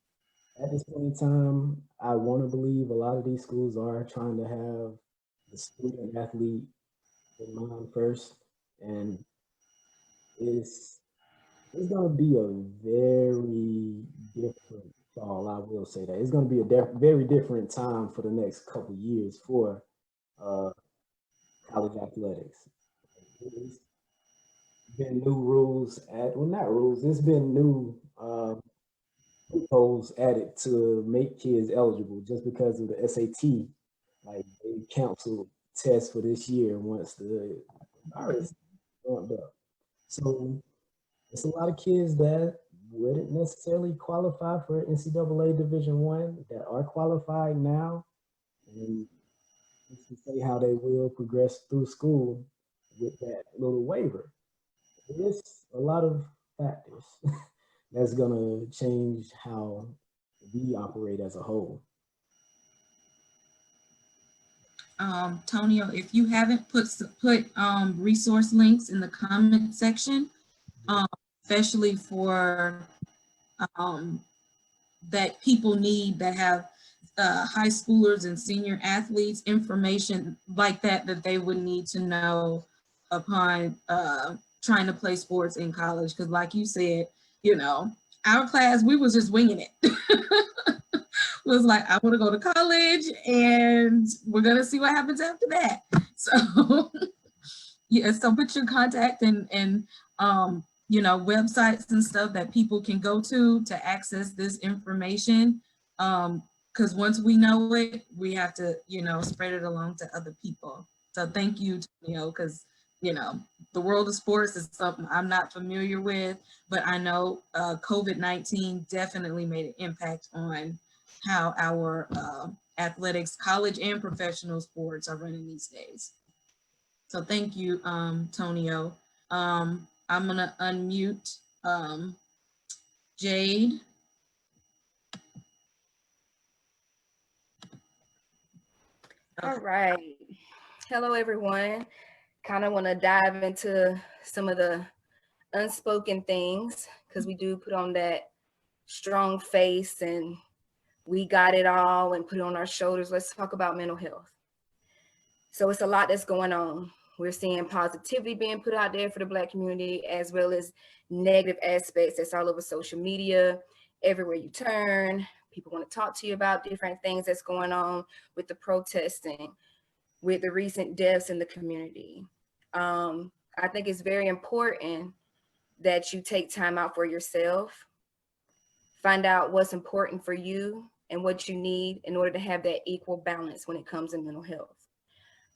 Speaker 8: at this point in time, I want to believe a lot of these schools are trying to have the student athlete in mind first. And it's going to be a very different fall. I will say that it's going to be a very different time for the next couple years for college athletics. It's been new rules not rules. It's been new loopholes added to make kids eligible just because of the SAT. Like they canceled tests for this year once the virus ramped up. So it's a lot of kids that wouldn't necessarily qualify for NCAA Division I that are qualified now, and you can say how they will progress through school with that little waiver. It's a lot of factors that's gonna change how we operate as a whole.
Speaker 1: Tonio, if you haven't put resource links in the comment section, especially for that people need that have high schoolers and senior athletes, information like that they would need to know upon trying to play sports in college. Because like you said, you know, our class, we was just winging it. Was like, I want to go to college and we're going to see what happens after that. So yeah, so put your contact and you know, websites and stuff that people can go to access this information. Because once we know it, we have to, you know, spread it along to other people. So thank you, Tonio, because, you know, the world of sports is something I'm not familiar with, but I know COVID-19 definitely made an impact on how our athletics, college and professional sports are running these days. So thank you, Tonio. I'm gonna unmute Jade.
Speaker 4: All right. Hello, everyone. Kind of want to dive into some of the unspoken things because we do put on that strong face and we got it all and put it on our shoulders. Let's talk about mental health. So it's a lot that's going on. We're seeing positivity being put out there for the Black community, as well as negative aspects that's all over social media. Everywhere you turn, people want to talk to you about different things that's going on with the protesting, with the recent deaths in the community. I think it's very important that you take time out for yourself, find out what's important for you and what you need in order to have that equal balance when it comes to mental health.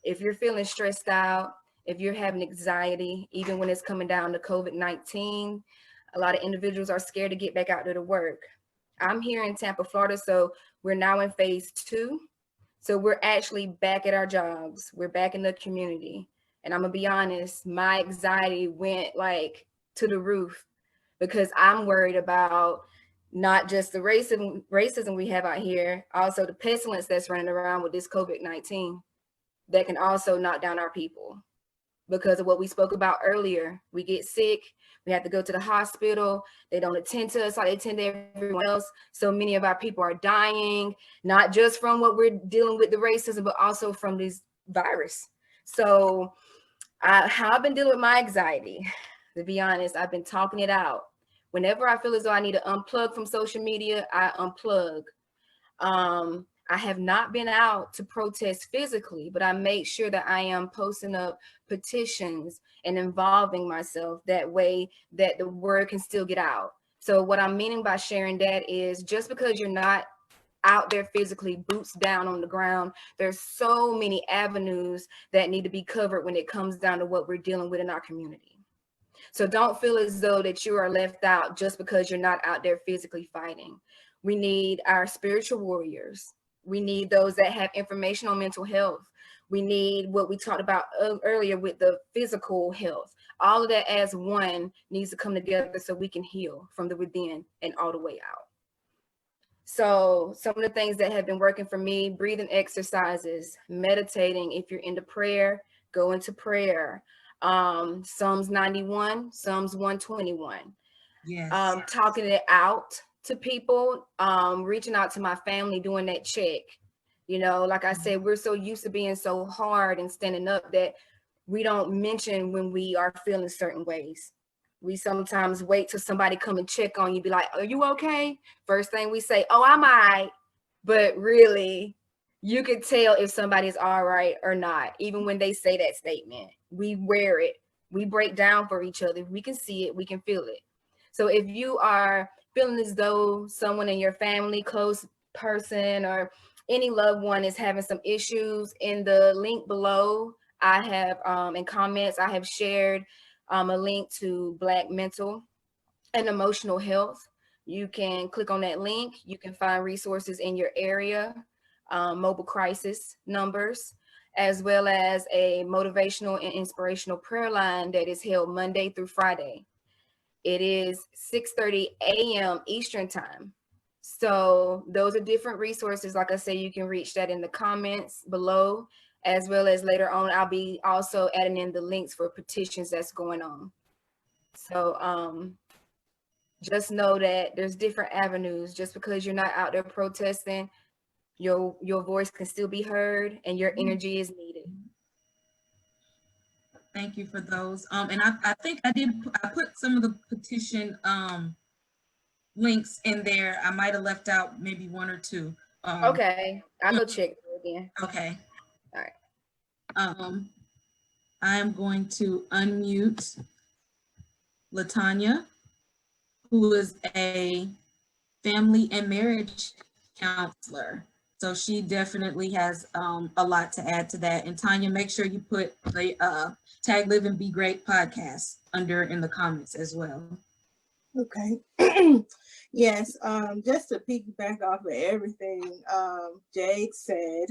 Speaker 4: If you're feeling stressed out, if you're having anxiety, even when it's coming down to COVID-19, a lot of individuals are scared to get back out there to work. I'm here in Tampa, Florida, so we're now in phase 2. So we're actually back at our jobs. We're back in the community. And I'm gonna be honest, my anxiety went like to the roof because I'm worried about not just the racism we have out here, also the pestilence that's running around with this COVID-19 that can also knock down our people. Because of what we spoke about earlier, we get sick, we have to go to the hospital, they don't attend to us like they attend to everyone else. So many of our people are dying, not just from what we're dealing with the racism, but also from this virus. So how I've been dealing with my anxiety, to be honest, I've been talking it out. Whenever I feel as though I need to unplug from social media, I unplug. I have not been out to protest physically, but I make sure that I am posting up petitions and involving myself that way that the word can still get out. So what I'm meaning by sharing that is just because you're not out there physically, boots down on the ground. There's so many avenues that need to be covered when it comes down to what we're dealing with in our community. So don't feel as though that you are left out just because you're not out there physically fighting. We need our spiritual warriors. We need those that have information on mental health. We need what we talked about earlier with the physical health. All of that as one needs to come together so we can heal from the within and all the way out. So some of the things that have been working for me: breathing exercises, meditating. If you're into prayer, go into prayer. Psalms 91, Psalms 121.
Speaker 1: Yes.
Speaker 4: Talking it out to people, reaching out to my family, doing that check. You know, like I said, we're so used to being so hard and standing up that we don't mention when we are feeling certain ways. We sometimes wait till somebody come and check on you, be like, are you okay? First thing we say, oh, I'm all right. But really, you could tell if somebody's all right or not, even when they say that statement. We wear it. We break down for each other. We can see it. We can feel it. So if you are feeling as though someone in your family, close person, or any loved one is having some issues, in the link below, I have in comments, I have shared a link to Black mental and emotional health. You can click on that link. You can find resources in your area, mobile crisis numbers, as well as a motivational and inspirational prayer line that is held Monday through Friday. It is 6:30 a.m. Eastern time. So those are different resources. Like I say, you can reach that in the comments below, as well as later on, I'll be also adding in the links for petitions that's going on. So just know that there's different avenues. Just because you're not out there protesting, your voice can still be heard and your energy is needed.
Speaker 1: Thank you for those. And I think I put some of the petition links in there. I might have left out maybe one or two.
Speaker 4: Okay, I'll go check again.
Speaker 1: Okay.
Speaker 4: All right.
Speaker 1: I am going to unmute Latanya, who is a family and marriage counselor. So she definitely has a lot to add to that. And Tanya, make sure you put the Tag Live and Be Great podcast in the comments as well.
Speaker 6: Okay. Yes, just to piggyback off of everything Jade said,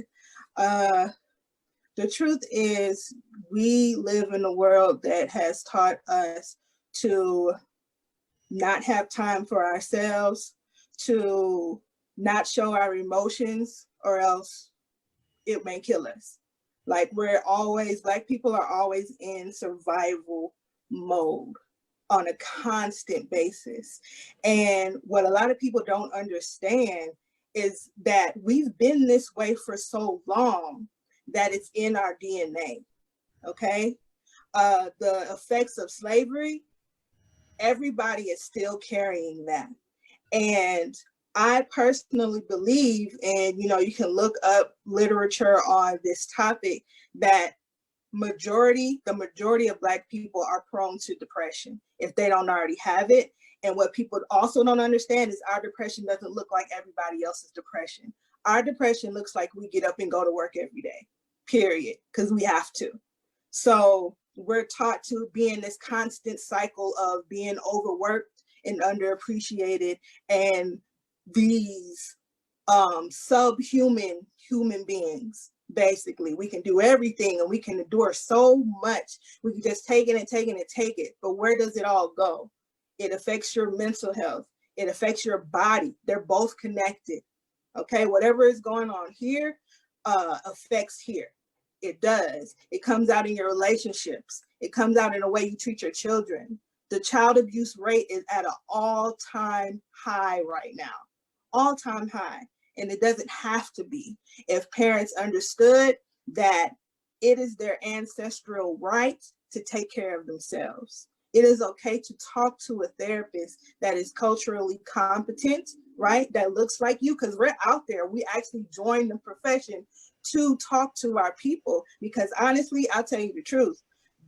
Speaker 6: the truth is we live in a world that has taught us to not have time for ourselves, to not show our emotions, or else it may kill us. Like Black people are always in survival mode on a constant basis. And what a lot of people don't understand is that we've been this way for so long that it's in our DNA, okay? The effects of slavery, everybody is still carrying that. And I personally believe, and you can look up literature on this topic, that the majority of Black people are prone to depression if they don't already have it. And what people also don't understand is our depression doesn't look like everybody else's depression. Our depression looks like we get up and go to work every day, period, because we have to. So we're taught to be in this constant cycle of being overworked and underappreciated, and these subhuman human beings. Basically, we can do everything and we can endure so much. We can just take it and take it and take it. But where does it all go? It affects your mental health. It affects your body. They're both connected. Okay, whatever is going on here affects here. It does. It comes out in your relationships. It comes out in the way you treat your children. The child abuse rate is at an all-time high right now. All-time high. And it doesn't have to be. If parents understood that it is their ancestral right to take care of themselves. It is okay to talk to a therapist that is culturally competent, right? That looks like you, because we're out there. We actually joined the profession to talk to our people, because honestly, I'll tell you the truth.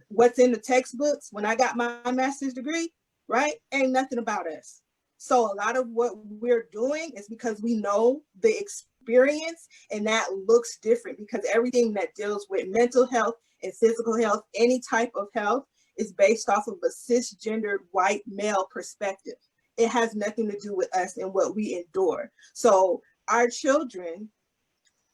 Speaker 6: What's in the textbooks when I got my master's degree, right? Ain't nothing about us. So a lot of what we're doing is because we know the experience, and that looks different because everything that deals with mental health and physical health, any type of health, is based off of a cisgendered white male perspective. It has nothing to do with us and what we endure. So our children,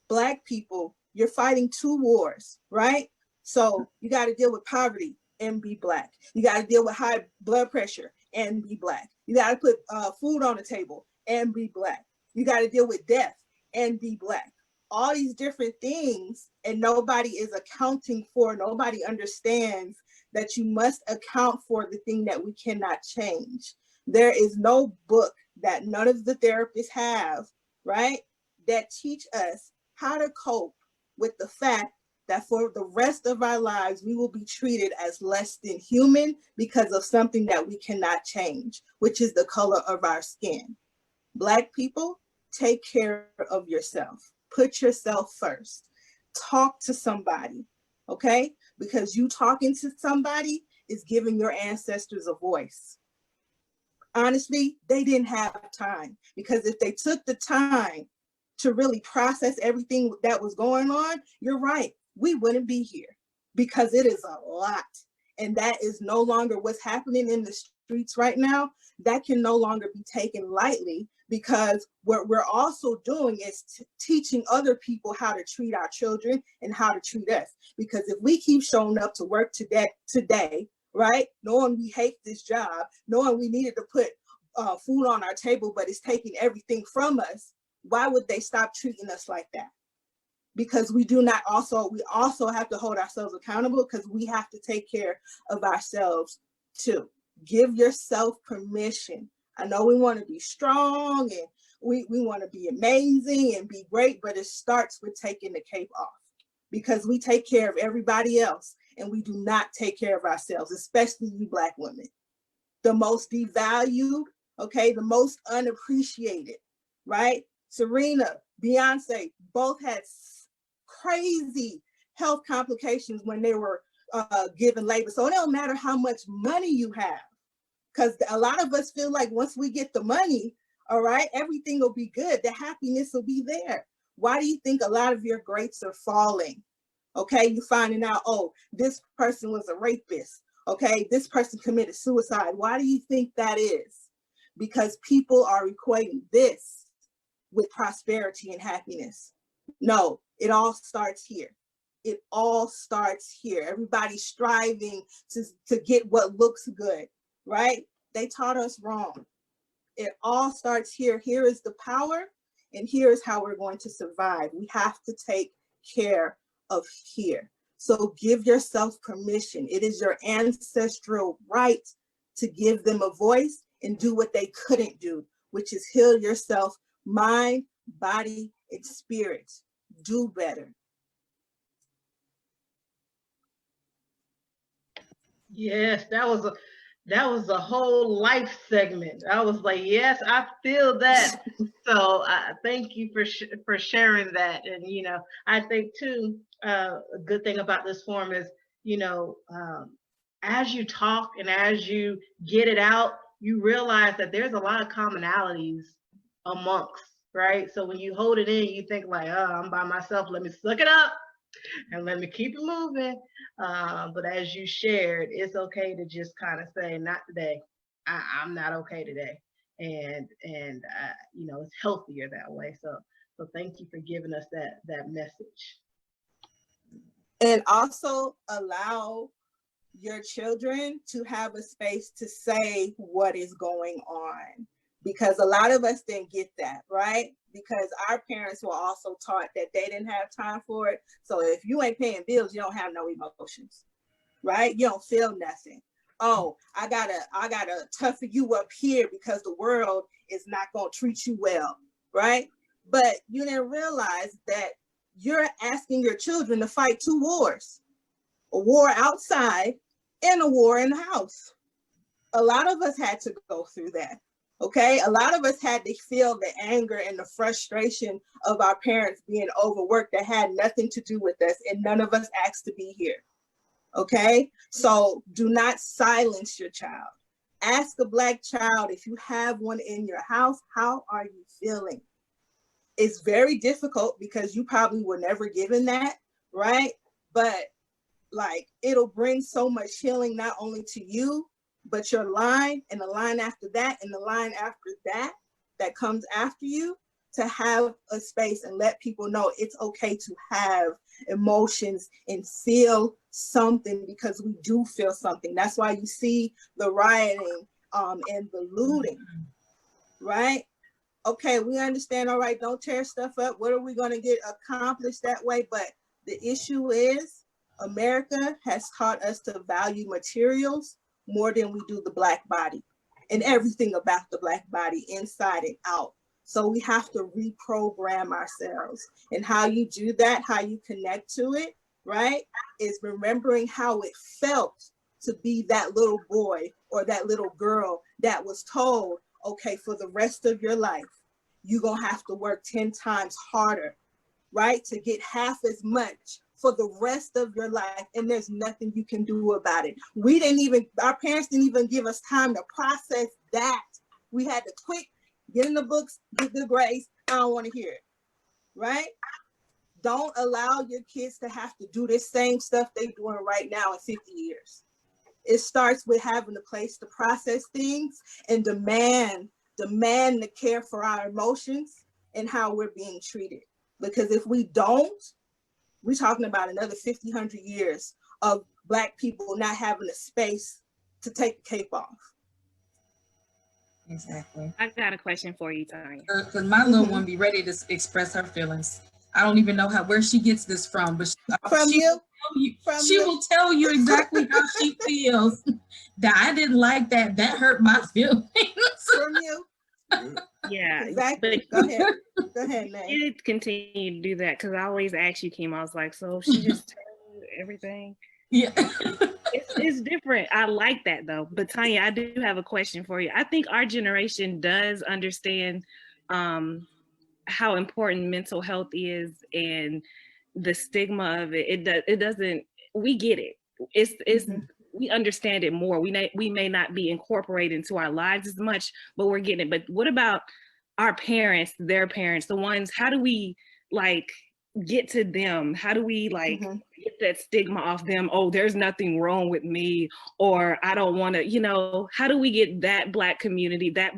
Speaker 6: Black people, you're fighting two wars, right? So you got to deal with poverty and be Black. You got to deal with high blood pressure and be Black. You got to put food on the table and be Black. You got to deal with death and be Black. All these different things, and nobody is accounting for, nobody understands that you must account for the thing that we cannot change. There is no book that none of the therapists have, right, that teach us how to cope with the fact that for the rest of our lives, we will be treated as less than human because of something that we cannot change, which is the color of our skin. Black people, take care of yourself. Put yourself first. Talk to somebody, okay? Because you talking to somebody is giving your ancestors a voice. Honestly, they didn't have time, because if they took the time to really process everything that was going on, you're right, we wouldn't be here, because it is a lot. And that is no longer what's happening in the streets right now. That can no longer be taken lightly, because what we're also doing is teaching other people how to treat our children and how to treat us. Because if we keep showing up to work today, right, knowing we hate this job, knowing we needed to put food on our table, but it's taking everything from us, why would they stop treating us like that? Because we also have to hold ourselves accountable, because we have to take care of ourselves too. Give yourself permission. I know we want to be strong and we want to be amazing and be great, but it starts with taking the cape off, because we take care of everybody else and we do not take care of ourselves, especially you Black women. The most devalued, okay, the most unappreciated, right? Serena, Beyonce, both had crazy health complications when they were given labor. So it don't matter how much money you have, because a lot of us feel like once we get the money, all right, everything will be good. The happiness will be there. Why do you think a lot of your greats are falling? Okay, you're finding out, oh, this person was a rapist. Okay, this person committed suicide. Why do you think that is? Because people are equating this with prosperity and happiness. No, it all starts here. It all starts here. Everybody's striving to get what looks good, right? They taught us wrong. It all starts here. Here is the power, and here is how we're going to survive. We have to take care of here. So give yourself permission. It is your ancestral right to give them a voice and do what they couldn't do, which is heal yourself, mind, body, and spirit. Do better.
Speaker 2: Yes, that was a whole life segment. I was like, yes, I feel that. So thank you for sharing that. And I think too, a good thing about this forum is, as you talk and as you get it out, you realize that there's a lot of commonalities amongst, right? So when you hold it in, you think like, oh, I'm by myself, let me suck it up and let me keep it moving. But as you shared, it's okay to just kind of say, not today. I'm not okay today. And it's healthier that way. So thank you for giving us that message.
Speaker 6: And also allow your children to have a space to say what is going on, because a lot of us didn't get that, right? Because our parents were also taught that they didn't have time for it. So if you ain't paying bills, you don't have no emotions, right? You don't feel nothing. Oh, I gotta toughen you up here because the world is not gonna treat you well, right? But you didn't realize that you're asking your children to fight two wars, a war outside and a war in the house. A lot of us had to go through that. Okay, a lot of us had to feel the anger and the frustration of our parents being overworked that had nothing to do with us, and none of us asked to be here. Okay, so do not silence your child. Ask a Black child, if you have one in your house, how are you feeling? It's very difficult because you probably were never given that, right? But like, it'll bring so much healing, not only to you, but your line and the line after that and the line after that, that comes after you, to have a space and let people know it's okay to have emotions and feel something, because we do feel something. That's why you see the rioting and the looting, right? Okay, we understand, all right, don't tear stuff up. What are we going to get accomplished that way? But the issue is America has taught us to value materials more than we do the Black body and everything about the Black body, inside and out. So we have to reprogram ourselves. And how you do that, how you connect to it, right, is remembering how it felt to be that little boy or that little girl that was told, okay, for the rest of your life, you're gonna have to work 10 times harder, right, to get half as much for the rest of your life, and there's nothing you can do about it. Our parents didn't even give us time to process that. We had to quick get in the books, get the grades. I don't want to hear it, right? Don't allow your kids to have to do this same stuff they're doing right now in 50 years. It starts with having a place to process things and demand the care for our emotions and how we're being treated. Because if we don't, we're talking about another 50, 100 years of Black people not having a space to take the cape off.
Speaker 1: Exactly.
Speaker 3: I got a question for you, Tanya.
Speaker 1: Because my little one be ready to express her feelings. I don't even know where she gets this from, but she will tell you exactly how she feels. That I didn't like that. That hurt my feelings.
Speaker 6: From you.
Speaker 3: Yeah,
Speaker 6: Exactly.
Speaker 3: but
Speaker 6: Go ahead, Nay.
Speaker 3: you did continue to do that, because I always ask you, Kim. I was like, so she just told you everything.
Speaker 1: Yeah.
Speaker 3: It's different. I like that though. But Tanya, I do have a question for you. I think our generation does understand how important mental health is and the stigma of it. It doesn't. We get it. It's we understand it more. We may not be incorporated into our lives as much, but we're getting it. But what about our parents, their parents, the ones? How do we like get to them? How do we like get that stigma off them? Oh, there's nothing wrong with me, or I don't want to, how do we get that Black community, that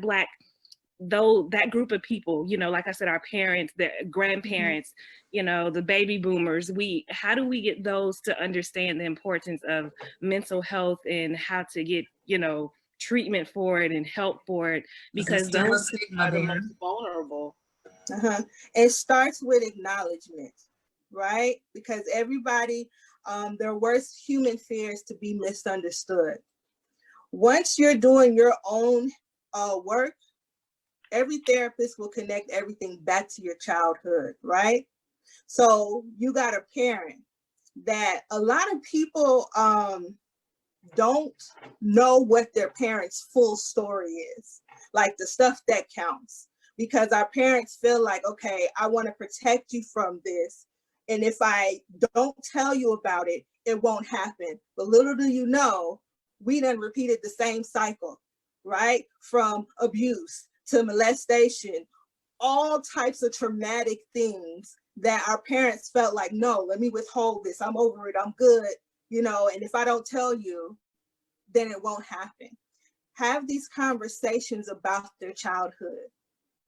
Speaker 3: group of people, like I said, our parents, their grandparents, the baby boomers, how do we get those to understand the importance of mental health and how to get, treatment for it and help for it, because those are the most vulnerable.
Speaker 6: It starts with acknowledgement, right? Because everybody, their worst human fear is to be misunderstood. Once you're doing your own work, every therapist will connect everything back to your childhood, right? So you got a parent that a lot of people don't know what their parents' full story is, like the stuff that counts. Because our parents feel like, okay, I want to protect you from this. And if I don't tell you about it, it won't happen. But little do you know, we done repeated the same cycle, right? From abuse to molestation, all types of traumatic things that our parents felt like, no, let me withhold this. I'm over it. I'm good. And if I don't tell you, then it won't happen. Have these conversations about their childhood,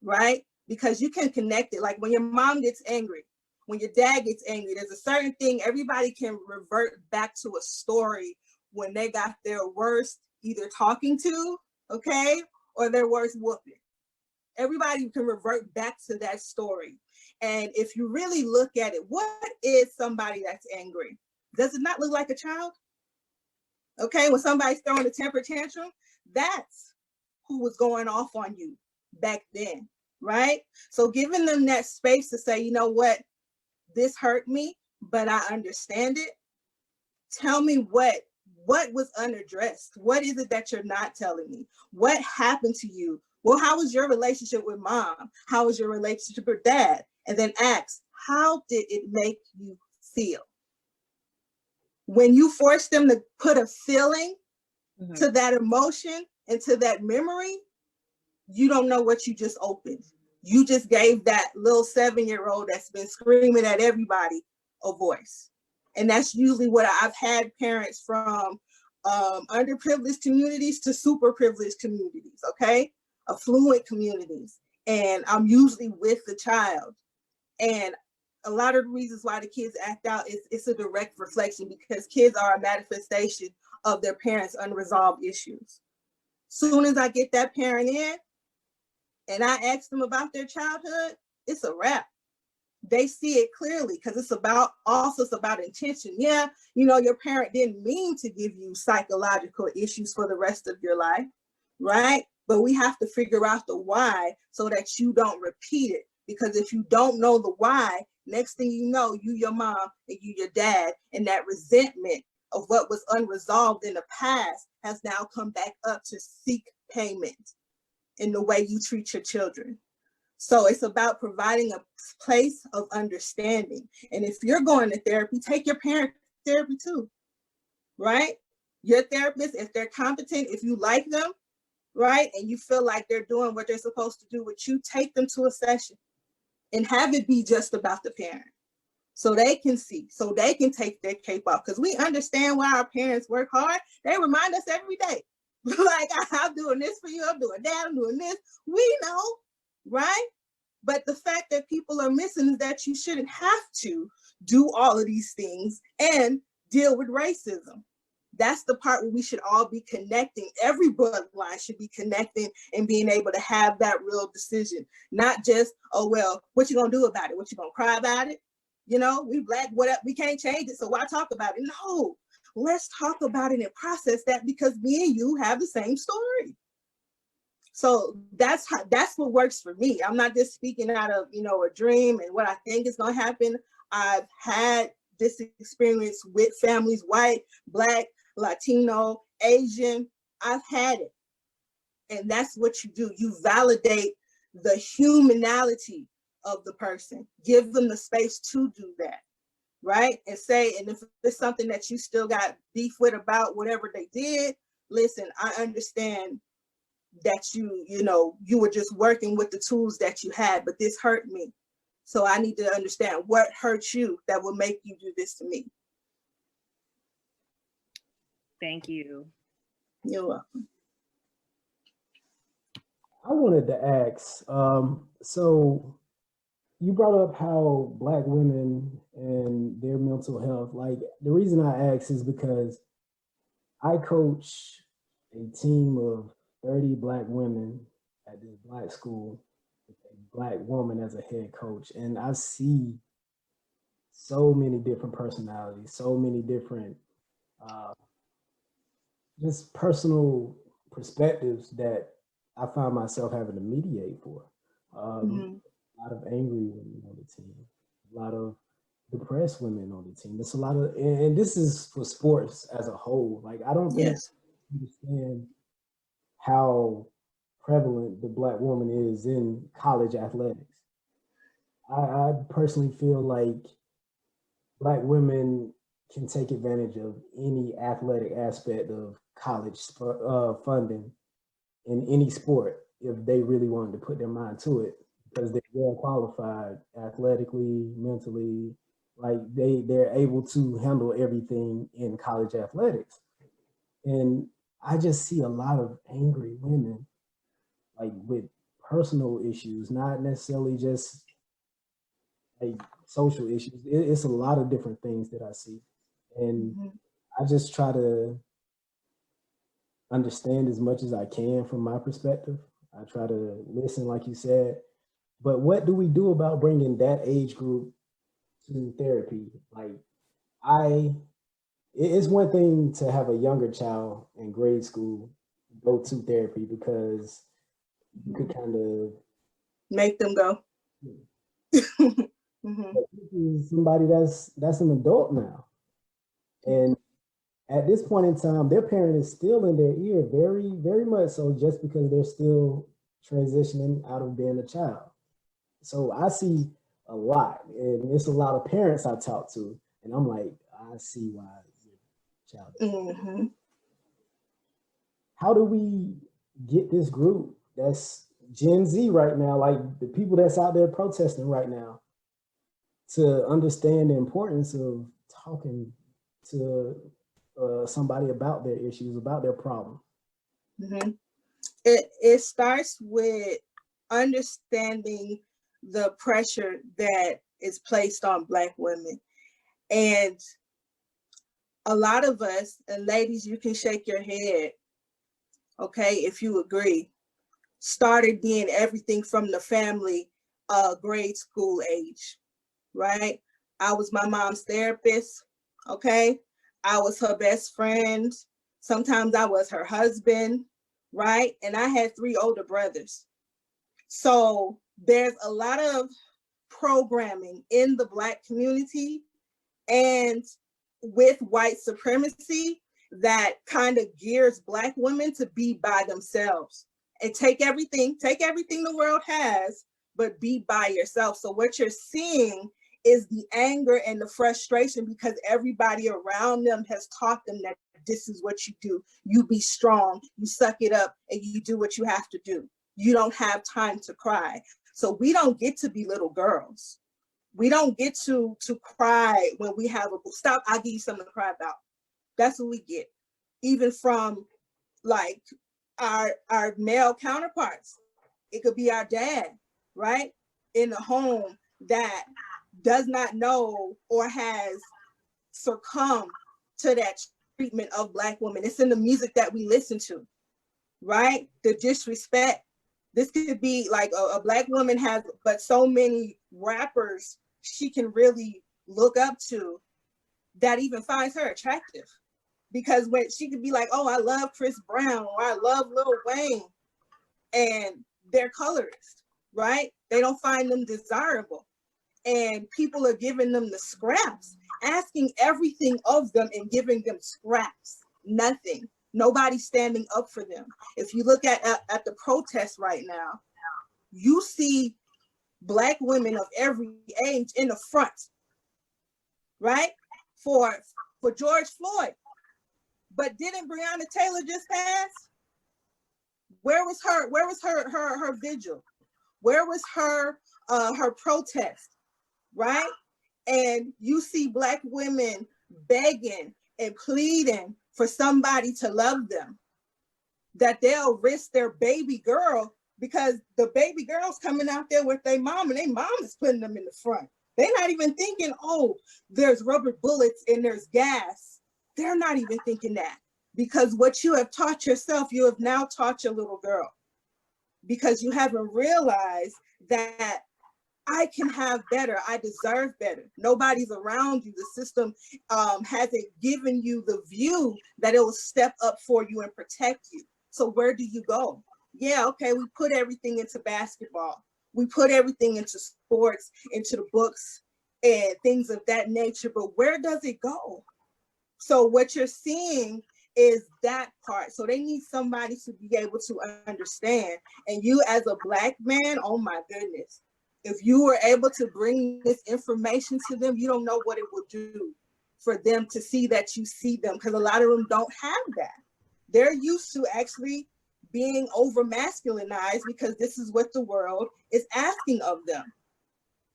Speaker 6: right? Because you can connect it. Like when your mom gets angry, when your dad gets angry, there's a certain thing everybody can revert back to a story when they got their worst either talking to, okay, or their worst whooping. Everybody can revert back to that story. And if you really look at it, what is somebody that's angry? Does it not look like a child? Okay, when somebody's throwing a temper tantrum, that's who was going off on you back then, right? So giving them that space to say, you know what, this hurt me, but I understand it. Tell me what was unaddressed. What is it that you're not telling me? What happened to you? Well, how was your relationship with mom? How was your relationship with dad? And then ask, how did it make you feel? When you force them to put a feeling to that emotion, into that memory, you don't know what you just opened. You just gave that little 7-year-old that's been screaming at everybody a voice. And that's usually what I've had parents from underprivileged communities to super privileged communities, okay? Affluent communities. And I'm usually with the child. And a lot of the reasons why the kids act out is it's a direct reflection, because kids are a manifestation of their parents' unresolved issues. Soon as I get that parent in and I ask them about their childhood, it's a wrap. They see it clearly, because it's about intention. Yeah, you know, your parent didn't mean to give you psychological issues for the rest of your life, right? But we have to figure out the why so that you don't repeat it. Because if you don't know the why, next thing you know, you, your mom, and you, your dad, and that resentment of what was unresolved in the past has now come back up to seek payment in the way you treat your children. So it's about providing a place of understanding. And if you're going to therapy, take your parent to therapy too, right? Your therapist, if they're competent, if you like them, right? And you feel like they're doing what they're supposed to do with you, take them to a session and have it be just about the parent. So they can see, so they can take their cape off. Because we understand why our parents work hard. They remind us every day. Like, I'm doing this for you, I'm doing that, I'm doing this. We know, right? But the fact that people are missing is that you shouldn't have to do all of these things and deal with racism. That's the part where we should all be connecting. Every bloodline should be connecting and being able to have that real decision. Not just, oh, well, what you gonna do about it? What you gonna cry about it? You know, we Black, what, we can't change it, so why talk about it? No, let's talk about it and process that, because me and you have the same story. So that's what works for me. I'm not just speaking out of, you know, a dream and what I think is gonna happen. I've had this experience with families, white, Black, Latino, Asian. I've had it. And that's what you do. You validate the humanality of the person. Give them the space to do that, right? And say, and if it's something that you still got beef with about whatever they did, listen, I understand that you know, you were just working with the tools that you had, but this hurt me. So I need to understand what hurt you that will make you do this to me.
Speaker 3: Thank you.
Speaker 6: You're welcome.
Speaker 8: I wanted to ask, so you brought up how Black women and their mental health, like the reason I ask is because I coach a team of 30 Black women at this Black school with a Black woman as a head coach. And I see so many different personalities, so many different just personal perspectives that I find myself having to mediate for. A lot of angry women on the team, a lot of depressed women on the team. It's a lot of, and this is for sports as a whole. Like, I don't think I understand how prevalent the Black woman is in college athletics. I personally feel like Black women can take advantage of any athletic aspect of college funding in any sport if they really wanted to put their mind to it, because they're well qualified athletically, mentally, like they're able to handle everything in college athletics. And I just see a lot of angry women, like with personal issues, not necessarily just like social issues. It's a lot of different things that I see. And I just try to understand as much as I can from my perspective. I try to listen, like you said. But what do we do about bringing that age group to therapy? Like, it's one thing to have a younger child in grade school go to therapy because you could kind of
Speaker 6: make them go.
Speaker 8: But this is somebody that's an adult now. And at this point in time, their parent is still in their ear, very, very much so, just because they're still transitioning out of being a child. So I see a lot, and it's a lot of parents I talk to, and I'm like, I see why your child is. How do we get this group that's Gen Z right now, like the people that's out there protesting right now, to understand the importance of talking to somebody about their issues, about their problem.
Speaker 6: Mm-hmm. It starts with understanding the pressure that is placed on Black women. And a lot of us, and ladies, you can shake your head, okay, if you agree, started being everything from the family grade school age, right? I was my mom's therapist, okay? I was her best friend. Sometimes I was her husband, right? And I had 3 older brothers. So there's a lot of programming in the Black community and with white supremacy that kind of gears Black women to be by themselves and take everything the world has, but be by yourself. So what you're seeing is the anger and the frustration because everybody around them has taught them that this is what you do. You be strong, you suck it up, and you do what you have to do. You don't have time to cry. So we don't get to be little girls. We don't get to cry when we have a stop. I'll give you something to cry about. That's what we get, even from like our male counterparts. It could be our dad, right, in a home that does not know or has succumbed to that treatment of Black women. It's in the music that we listen to, right? The disrespect. This could be like a Black woman has, but so many rappers she can really look up to that even finds her attractive. Because when she could be like, oh, I love Chris Brown or I love Lil Wayne, and they're colorist, right? They don't find them desirable. And people are giving them the scraps, asking everything of them and giving them scraps, nothing. Nobody's standing up for them. If you look at the protests right now, you see Black women of every age in the front, right? For George Floyd. But didn't Breonna Taylor just pass? Where was her vigil? Where was her protest, right? And you see Black women begging and pleading for somebody to love them, that they'll risk their baby girl because the baby girl's coming out there with their mom and their mom is putting them in the front. They're not even thinking, oh, there's rubber bullets and there's gas. They're not even thinking that, because what you have taught yourself, you have now taught your little girl, because you haven't realized that I can have better. I deserve better. Nobody's around you. The system hasn't given you the view that it will step up for you and protect you. So where do you go? Yeah, okay, we put everything into basketball. We put everything into sports, into the books and things of that nature, but where does it go? So what you're seeing is that part. So they need somebody to be able to understand. And you as a Black man, oh my goodness, if you were able to bring this information to them, you don't know what it will do for them to see that you see them, because a lot of them don't have that. They're used to actually being over masculinized because this is what the world is asking of them,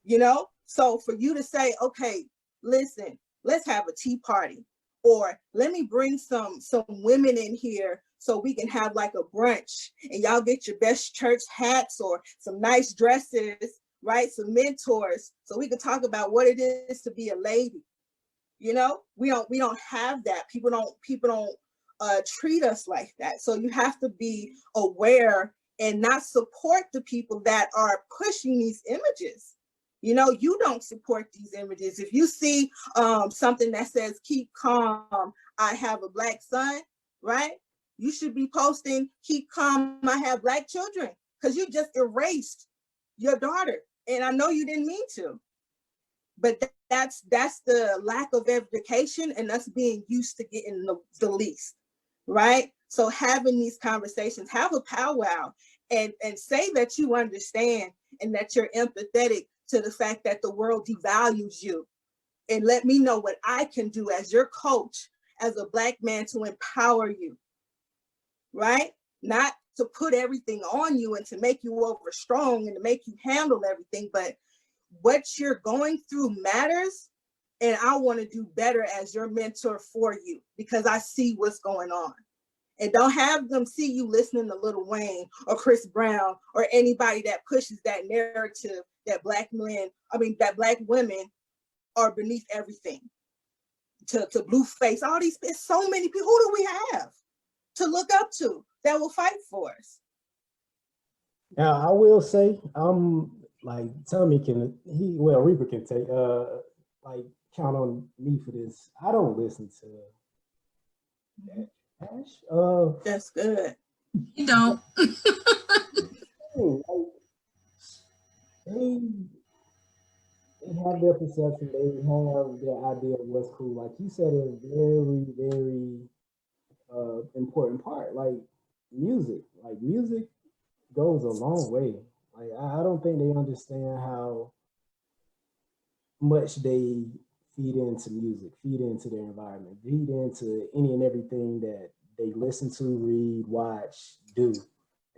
Speaker 6: you know? So for you to say, okay, listen, let's have a tea party, or let me bring some women in here so we can have like a brunch and y'all get your best church hats or some nice dresses, right? Some mentors, so we can talk about what it is to be a lady. You know, we don't have that. People don't treat us like that. So you have to be aware and not support the people that are pushing these images. You know, you don't support these images. If you see something that says, keep calm, I have a Black son, right? You should be posting, keep calm, I have Black children, because you just erased your daughter. And I know you didn't mean to, but that's the lack of education and us being used to getting the least, right? So having these conversations, have a powwow and say that you understand and that you're empathetic to the fact that the world devalues you, and let me know what I can do as your coach, as a Black man, to empower you, right? Not to put everything on you and to make you over strong and to make you handle everything. But what you're going through matters. And I want to do better as your mentor for you because I see what's going on. And don't have them see you listening to Lil Wayne or Chris Brown or anybody that pushes that narrative that black women are beneath everything. To Blueface, all these, it's so many people. Who do we have to look up to that will fight for us?
Speaker 8: Now I will say, like Tommy Reaper can take like count on me for this. I don't listen to that trash.
Speaker 6: That's good.
Speaker 1: You don't.
Speaker 8: They have their perception, they have their idea of what's cool. Like you said, a very, very important part. Like music goes a long way. Like I don't think they understand how much they feed into music, feed into their environment, feed into any and everything that they listen to, read, watch, do.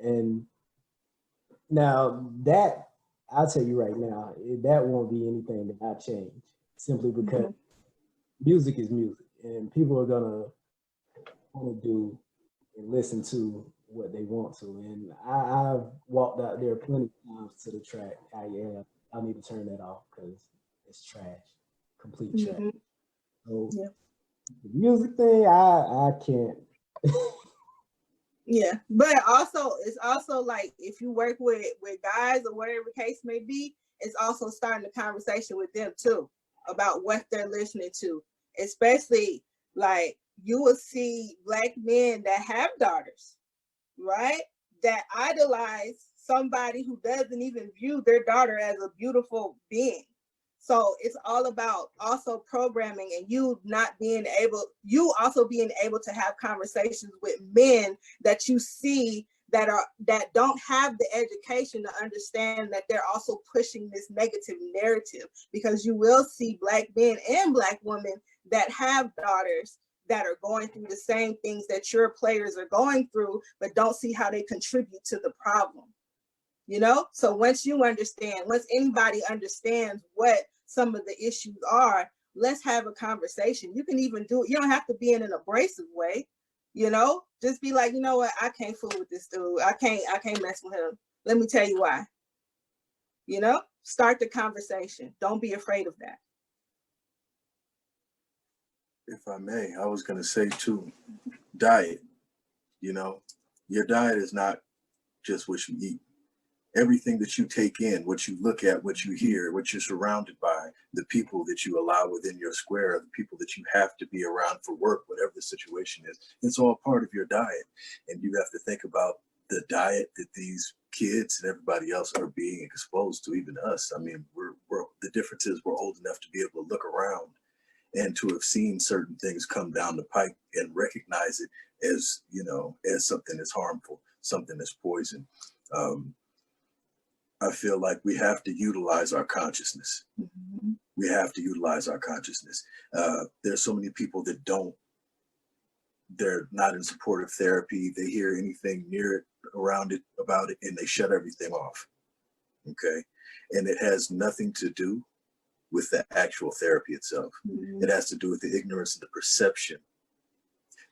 Speaker 8: And now that, I'll tell you right now, that won't be anything that I change, simply because music is music and people are gonna want to do and listen to what they want to. And I've walked out there plenty of times to the track. I need to turn that off because it's trash, complete trash. So the music thing, I can't.
Speaker 6: Yeah, but also it's also like if you work with guys or whatever the case may be, it's also starting the conversation with them too about what they're listening to. Especially like you will see black men that have daughters, right? That idolize somebody who doesn't even view their daughter as a beautiful being. So it's all about also programming and you also being able to have conversations with men that you see that don't have the education to understand that they're also pushing this negative narrative, because you will see black men and black women that have daughters that are going through the same things that your players are going through, but don't see how they contribute to the problem. You know, so once anybody understands what some of the issues are, let's have a conversation. You can even do it. You don't have to be in an abrasive way, you know, just be like, you know what, I can't fool with this dude. I can't mess with him. Let me tell you why. You know, start the conversation. Don't be afraid of that.
Speaker 7: If I may, I was going to say too, diet, you know, your diet is not just what you eat. Everything that you take in, what you look at, what you hear, what you're surrounded by, the people that you allow within your square, the people that you have to be around for work, whatever the situation is, it's all part of your diet. And you have to think about the diet that these kids and everybody else are being exposed to, even us. I mean, the difference is we're old enough to be able to look around and to have seen certain things come down the pike and recognize it as, you know, as something that's harmful, something that's poison. I feel like we have to utilize our consciousness. We have to utilize our consciousness. There's so many people that they're not in supportive therapy. They hear anything near it, around it, about it, and they shut everything off. Okay. And it has nothing to do with the actual therapy itself. It has to do with the ignorance and the perception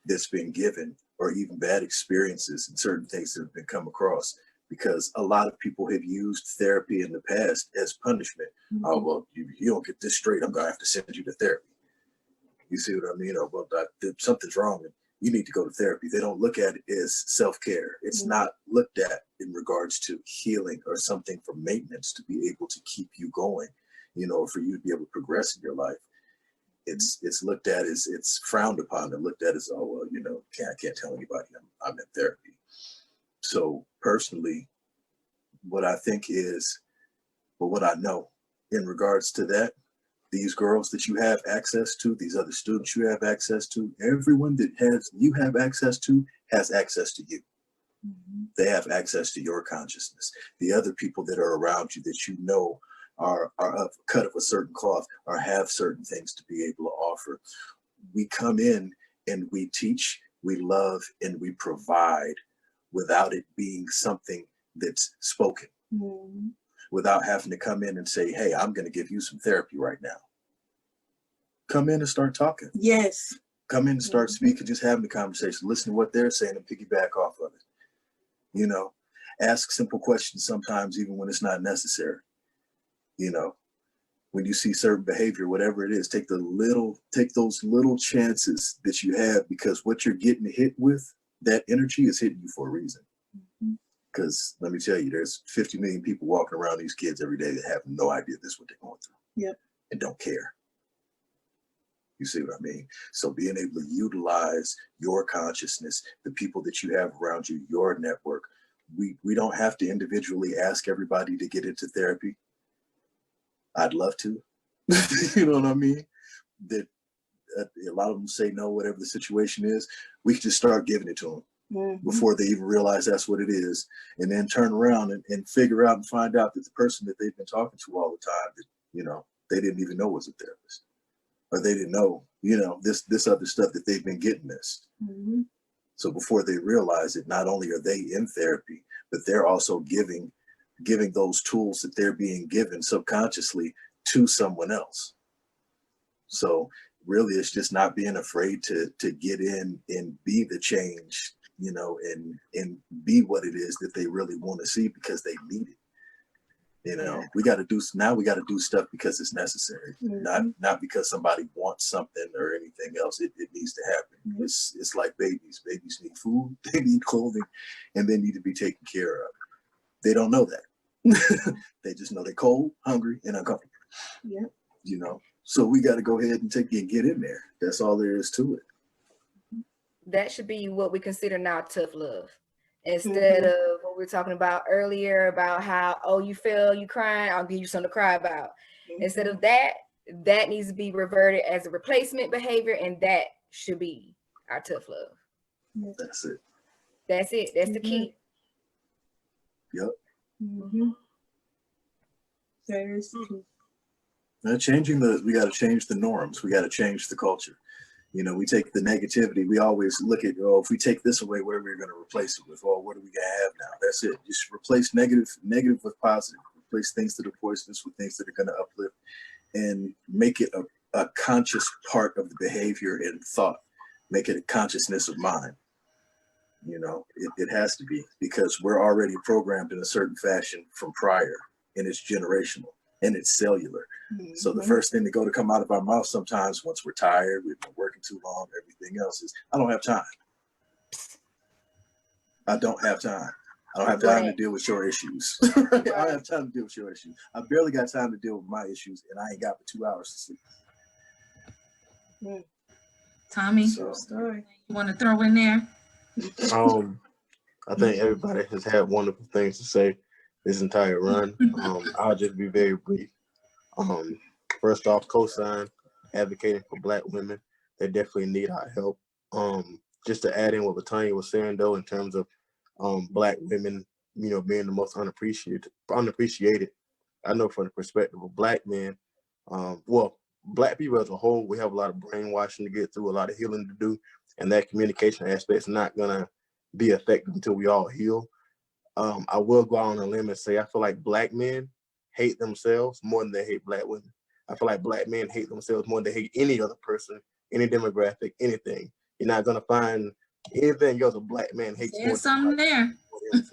Speaker 7: that's been given, or even bad experiences and certain things that have been come across. Because a lot of people have used therapy in the past as punishment. Oh, well, you don't get this straight, I'm gonna have to send you to therapy. You see what I mean? Oh, well, something's wrong and you need to go to therapy. They don't look at it as self-care. It's not looked at in regards to healing or something for maintenance to be able to keep you going, you know, for you to be able to progress in your life. It's looked at as, it's frowned upon and looked at as, oh, well, you know, I can't tell anybody I'm in therapy. So personally, what I think is, well, what I know in regards to that, these girls that you have access to, these other students you have access to, everyone that you have access to has access to you. They have access to your consciousness. The other people that are around you that you know are cut of a certain cloth or have certain things to be able to offer. We come in and we teach, we love, and we provide without it being something that's spoken, without having to come in and say, hey, I'm going to give you some therapy right now. Come in and start talking.
Speaker 6: Yes.
Speaker 7: Come in and start speaking, just having the conversation, listen to what they're saying and piggyback off of it. You know, ask simple questions sometimes, even when it's not necessary. You know, when you see certain behavior, whatever it is, take those little chances that you have, because what you're getting hit with, that energy is hitting you for a reason. Because let me tell you, there's 50 million people walking around these kids every day that have no idea this is what they're going through.
Speaker 6: Yep.
Speaker 7: And don't care. You see what I mean? So being able to utilize your consciousness, the people that you have around you, your network, we don't have to individually ask everybody to get into therapy. I'd love to. You know what I mean? That a lot of them say no, whatever the situation is. We can just start giving it to them before they even realize that's what it is, and then turn around and figure out and find out that the person that they've been talking to all the time, that, you know, they didn't even know was a therapist, or they didn't know, you know, this other stuff that they've been getting this. So before they realize it, not only are they in therapy, but they're also giving those tools that they're being given subconsciously to someone else. So really, it's just not being afraid to get in and be the change, you know, and be what it is that they really want to see, because they need it. You know, we got to do stuff because it's necessary, not because somebody wants something or anything else. It needs to happen. It's like babies. Babies need food, they need clothing, and they need to be taken care of. They don't know that. They just know they're cold, hungry, and uncomfortable.
Speaker 6: Yeah.
Speaker 7: You know, so we got to go ahead and get in there. That's all there is to it.
Speaker 9: That should be what we consider now tough love, instead of what we were talking about earlier about how, oh, you feel you crying, I'll give you something to cry about. Instead of that needs to be reverted as a replacement behavior, and that should be our tough love.
Speaker 7: That's it.
Speaker 9: That's it. That's the key.
Speaker 7: Yep.
Speaker 6: That is true.
Speaker 7: Now we got to change the norms. We got to change the culture. You know, we take the negativity. We always look at, oh, if we take this away, what are we going to replace it with? Oh, what are we going to have now? That's it. Just replace negative with positive. Replace things that are poisonous with things that are going to uplift, and make it a conscious part of the behavior and thought. Make it a consciousness of mind. You know, it has to be, because we're already programmed in a certain fashion from prior, and it's generational and it's cellular. So the first thing to come out of our mouth sometimes, once we're tired, we've been working too long, everything else, is, I don't have time. I don't have time. I don't have time to deal with your issues. I don't have time to deal with your issues. I barely got time to deal with my issues, and I ain't got but 2 hours to sleep.
Speaker 1: Tommy,
Speaker 7: So,
Speaker 1: you want to throw in there?
Speaker 5: I think everybody has had wonderful things to say this entire run. I'll just be very brief. First off, cosign, advocating for Black women. They definitely need our help. Just to add in what Latanya was saying, though, in terms of Black women, you know, being the most unappreciated. I know from the perspective of Black men, well, Black people as a whole, we have a lot of brainwashing to get through, a lot of healing to do, and that communication aspect is not gonna be effective until we all heal. I will go out on a limb and say I feel like Black men hate themselves more than they hate Black women. I feel like Black men hate themselves more than they hate any other person, any demographic, anything. You're not gonna find anything else a Black man hates more.
Speaker 1: There's something there.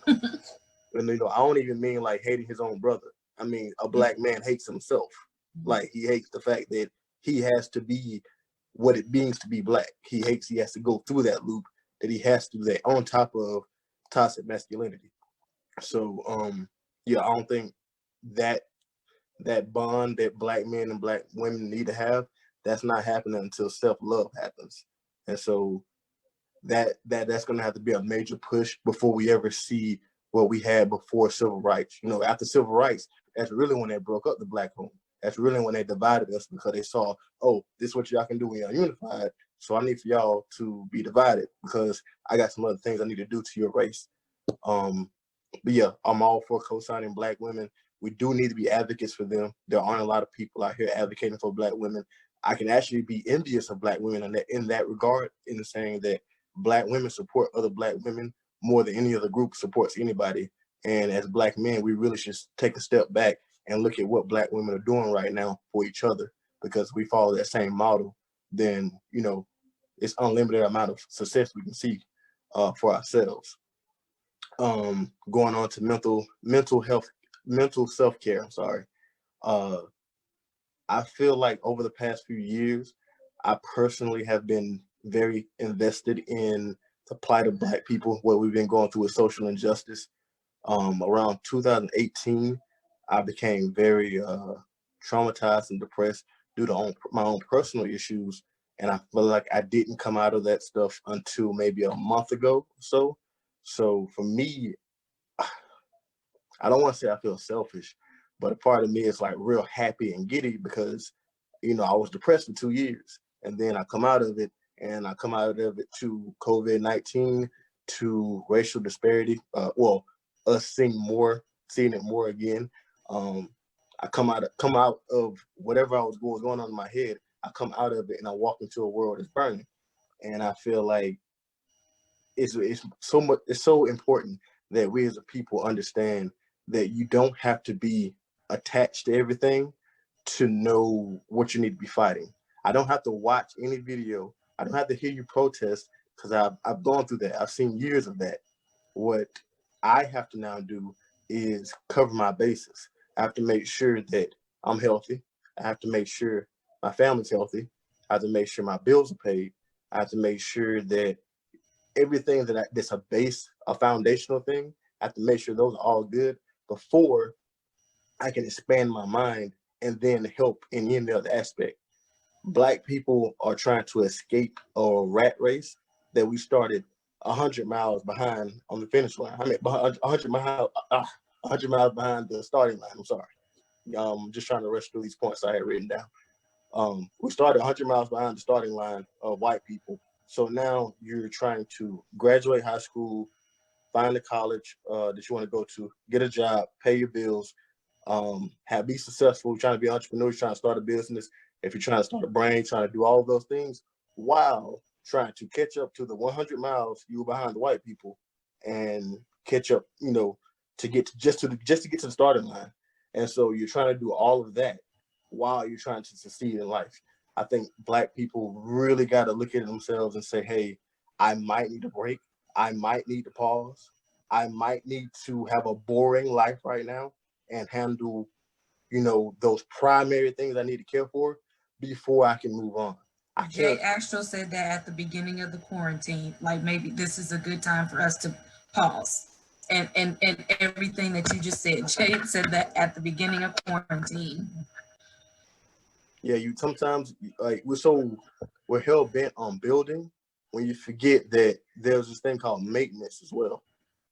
Speaker 5: And you know, I don't even mean like hating his own brother. I mean, a Black man hates himself. Like, he hates the fact that he has to be what it means to be Black. He hates he has to go through that loop, that he has to do that on top of toxic masculinity. So yeah, I don't think that bond that Black men and Black women need to have, that's not happening until self-love happens. And so that's gonna have to be a major push before we ever see what we had before civil rights. You know, after civil rights, that's really when they broke up the Black home. That's really when they divided us, because they saw, oh, this is what y'all can do when y'all unified. So I need for y'all to be divided, because I got some other things I need to do to your race. But yeah, I'm all for co-signing Black women. We do need to be advocates for them. There aren't a lot of people out here advocating for Black women. I can actually be envious of Black women in that regard, in saying that Black women support other Black women more than any other group supports anybody. And as Black men, we really should take a step back and look at what Black women are doing right now for each other, because we follow that same model, then, you know, it's unlimited amount of success we can see for ourselves. Going on to mental self-care, I'm sorry. I feel like over the past few years, I personally have been very invested in the plight of Black people, what we've been going through with social injustice. Around 2018, I became very traumatized and depressed due to my own personal issues. And I feel like I didn't come out of that stuff until maybe a month ago or so. So for me, I don't want to say I feel selfish, but a part of me is like real happy and giddy because, you know, I was depressed for 2 years, and then I come out of it, and I come out of it to COVID-19, to racial disparity. Us seeing it more again. I come out of whatever was going on in my head. I come out of it and I walk into a world that's burning, and I feel like it's so important that we as a people understand that you don't have to be attached to everything to know what you need to be fighting. I don't have to watch any video. I don't have to hear you protest, because I've gone through that. I've seen years of that. What I have to now do is cover my bases. I have to make sure that I'm healthy. I have to make sure my family's healthy. I have to make sure my bills are paid. I have to make sure that everything that's a foundational thing, I have to make sure those are all good before I can expand my mind and then help in any other aspect. Black people are trying to escape a rat race that we started 100 miles behind on the finish line. I mean, 100 miles behind the starting line. I'm sorry. Just trying to rush through these points I had written down. We started 100 miles behind the starting line of white people. So now you're trying to graduate high school, find a college that you want to go to, get a job, pay your bills, be successful, trying to be an entrepreneur, trying to start a business. If you're trying to start a brand, trying to do all of those things while trying to catch up to the 100 miles you were behind the white people, and catch up, you know, to get to get to the starting line. And so you're trying to do all of that while you're trying to succeed in life. I think Black people really got to look at themselves and say, hey, I might need a break. I might need to pause. I might need to have a boring life right now and handle, you know, those primary things I need to care for before I can move on.
Speaker 1: Jay Astro said that at the beginning of the quarantine, like maybe this is a good time for us to pause. And everything that you just said, Jay said that at the beginning of quarantine.
Speaker 5: Yeah, you sometimes, like, we're hell bent on building when you forget that there's this thing called maintenance as well.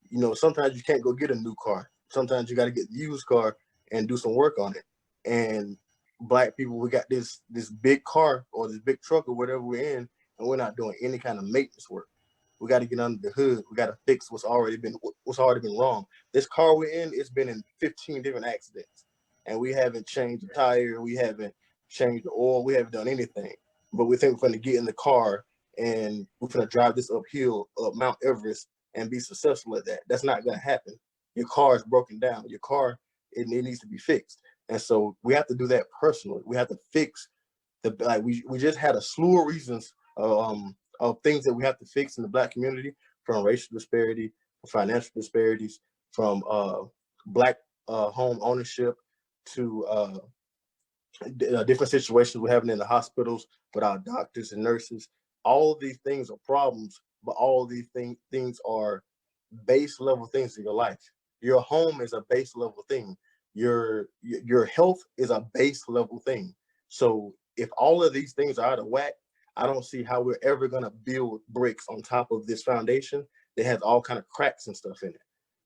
Speaker 5: You know, sometimes you can't go get a new car. Sometimes you got to get the used car and do some work on it. And Black people, we got this big car or this big truck or whatever we're in, and we're not doing any kind of maintenance work. We got to get under the hood. We got to fix what's already been wrong. This car we're in, it's been in 15 different accidents, and we haven't changed the tire. We haven't changed the oil. We haven't done anything. But we think we're going to get in the car and we're going to drive this uphill up Mount Everest and be successful at that. That's not going to happen. Your car is broken down. Your car, it needs to be fixed. And so we have to do that personally. We have to fix we just had a slew of reasons of things that we have to fix in the Black community, from racial disparity, financial disparities, from Black home ownership to different situations we're having in the hospitals with our doctors and nurses. All of these things are problems, but all of these things are base level things in your life. Your home is a base level thing. Your health is a base level thing. So if all of these things are out of whack, I don't see how we're ever gonna build bricks on top of this foundation that has all kind of cracks and stuff in it.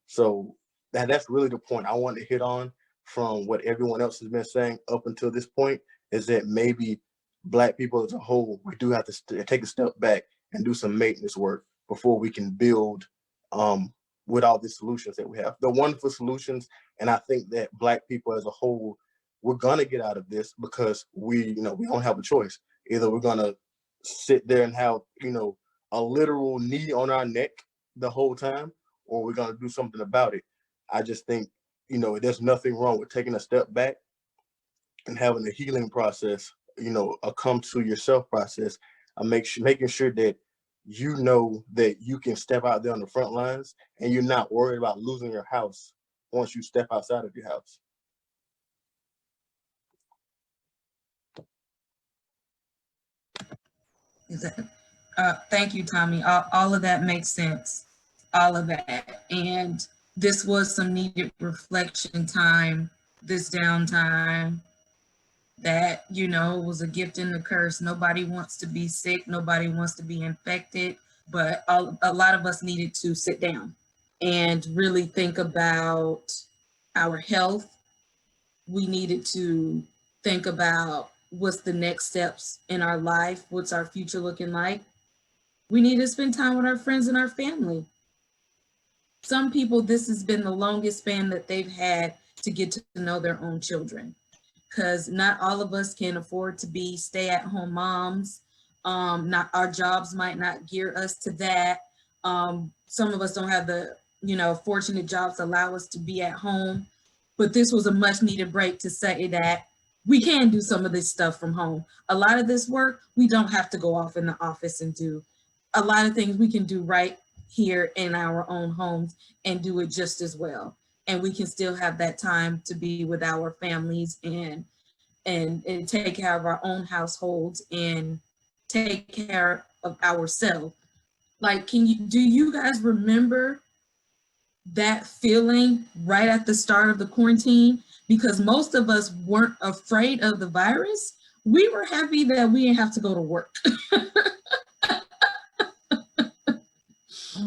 Speaker 5: So that's really the point I want to hit on from what everyone else has been saying up until this point, is that maybe Black people as a whole, we do have to take a step back and do some maintenance work before we can build with all the solutions that we have. The wonderful solutions, and I think that Black people as a whole, we're gonna get out of this because we don't have a choice. Either we're gonna sit there and have, a literal knee on our neck the whole time, or we're gonna do something about it. I just think, there's nothing wrong with taking a step back and having a healing process, a come to yourself process. Making sure that you know that you can step out there on the front lines and you're not worried about losing your house once you step outside of your house.
Speaker 1: Thank you, Tommy. All of that makes sense. All of that. And this was some needed reflection time, this downtime that, was a gift and a curse. Nobody wants to be sick. Nobody wants to be infected. But a lot of us needed to sit down and really think about our health. We needed to think about what's the next steps in our life. What's our future looking like? We need to spend time with our friends and our family. Some people, this has been the longest span that they've had to get to know their own children, because not all of us can afford to be stay-at-home moms. Not our jobs might not gear us to that. Some of us don't have the, fortunate jobs to allow us to be at home. But this was a much needed break to say that we can do some of this stuff from home. A lot of this work, we don't have to go off in the office and do. A lot of things we can do right here in our own homes and do it just as well. And we can still have that time to be with our families and take care of our own households and take care of ourselves. Like, do you guys remember that feeling right at the start of the quarantine? Because most of us weren't afraid of the virus. We were happy that we didn't have to go to work.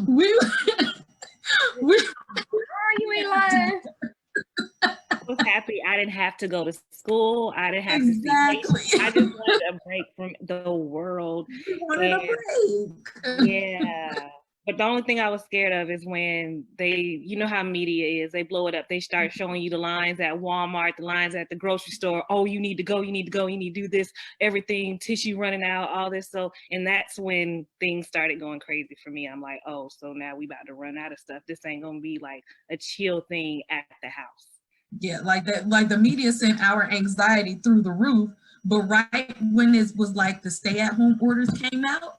Speaker 1: we
Speaker 9: Are you in line?
Speaker 3: I was happy I didn't have to go to school. I didn't have
Speaker 1: Exactly.
Speaker 3: to see patients. I just wanted a break from the world.
Speaker 1: We wanted a break.
Speaker 3: Yeah. But the only thing I was scared of is when they, how media is, they blow it up. They start showing you the lines at Walmart, the lines at the grocery store. Oh, you need to go, you need to go, you need to do this, everything, tissue running out, all this. So, and that's when things started going crazy for me. I'm like, oh, so now we about to run out of stuff. This ain't gonna be like a chill thing at the house.
Speaker 1: Yeah, like that, like the media sent our anxiety through the roof. But right when it was like the stay-at-home orders came out,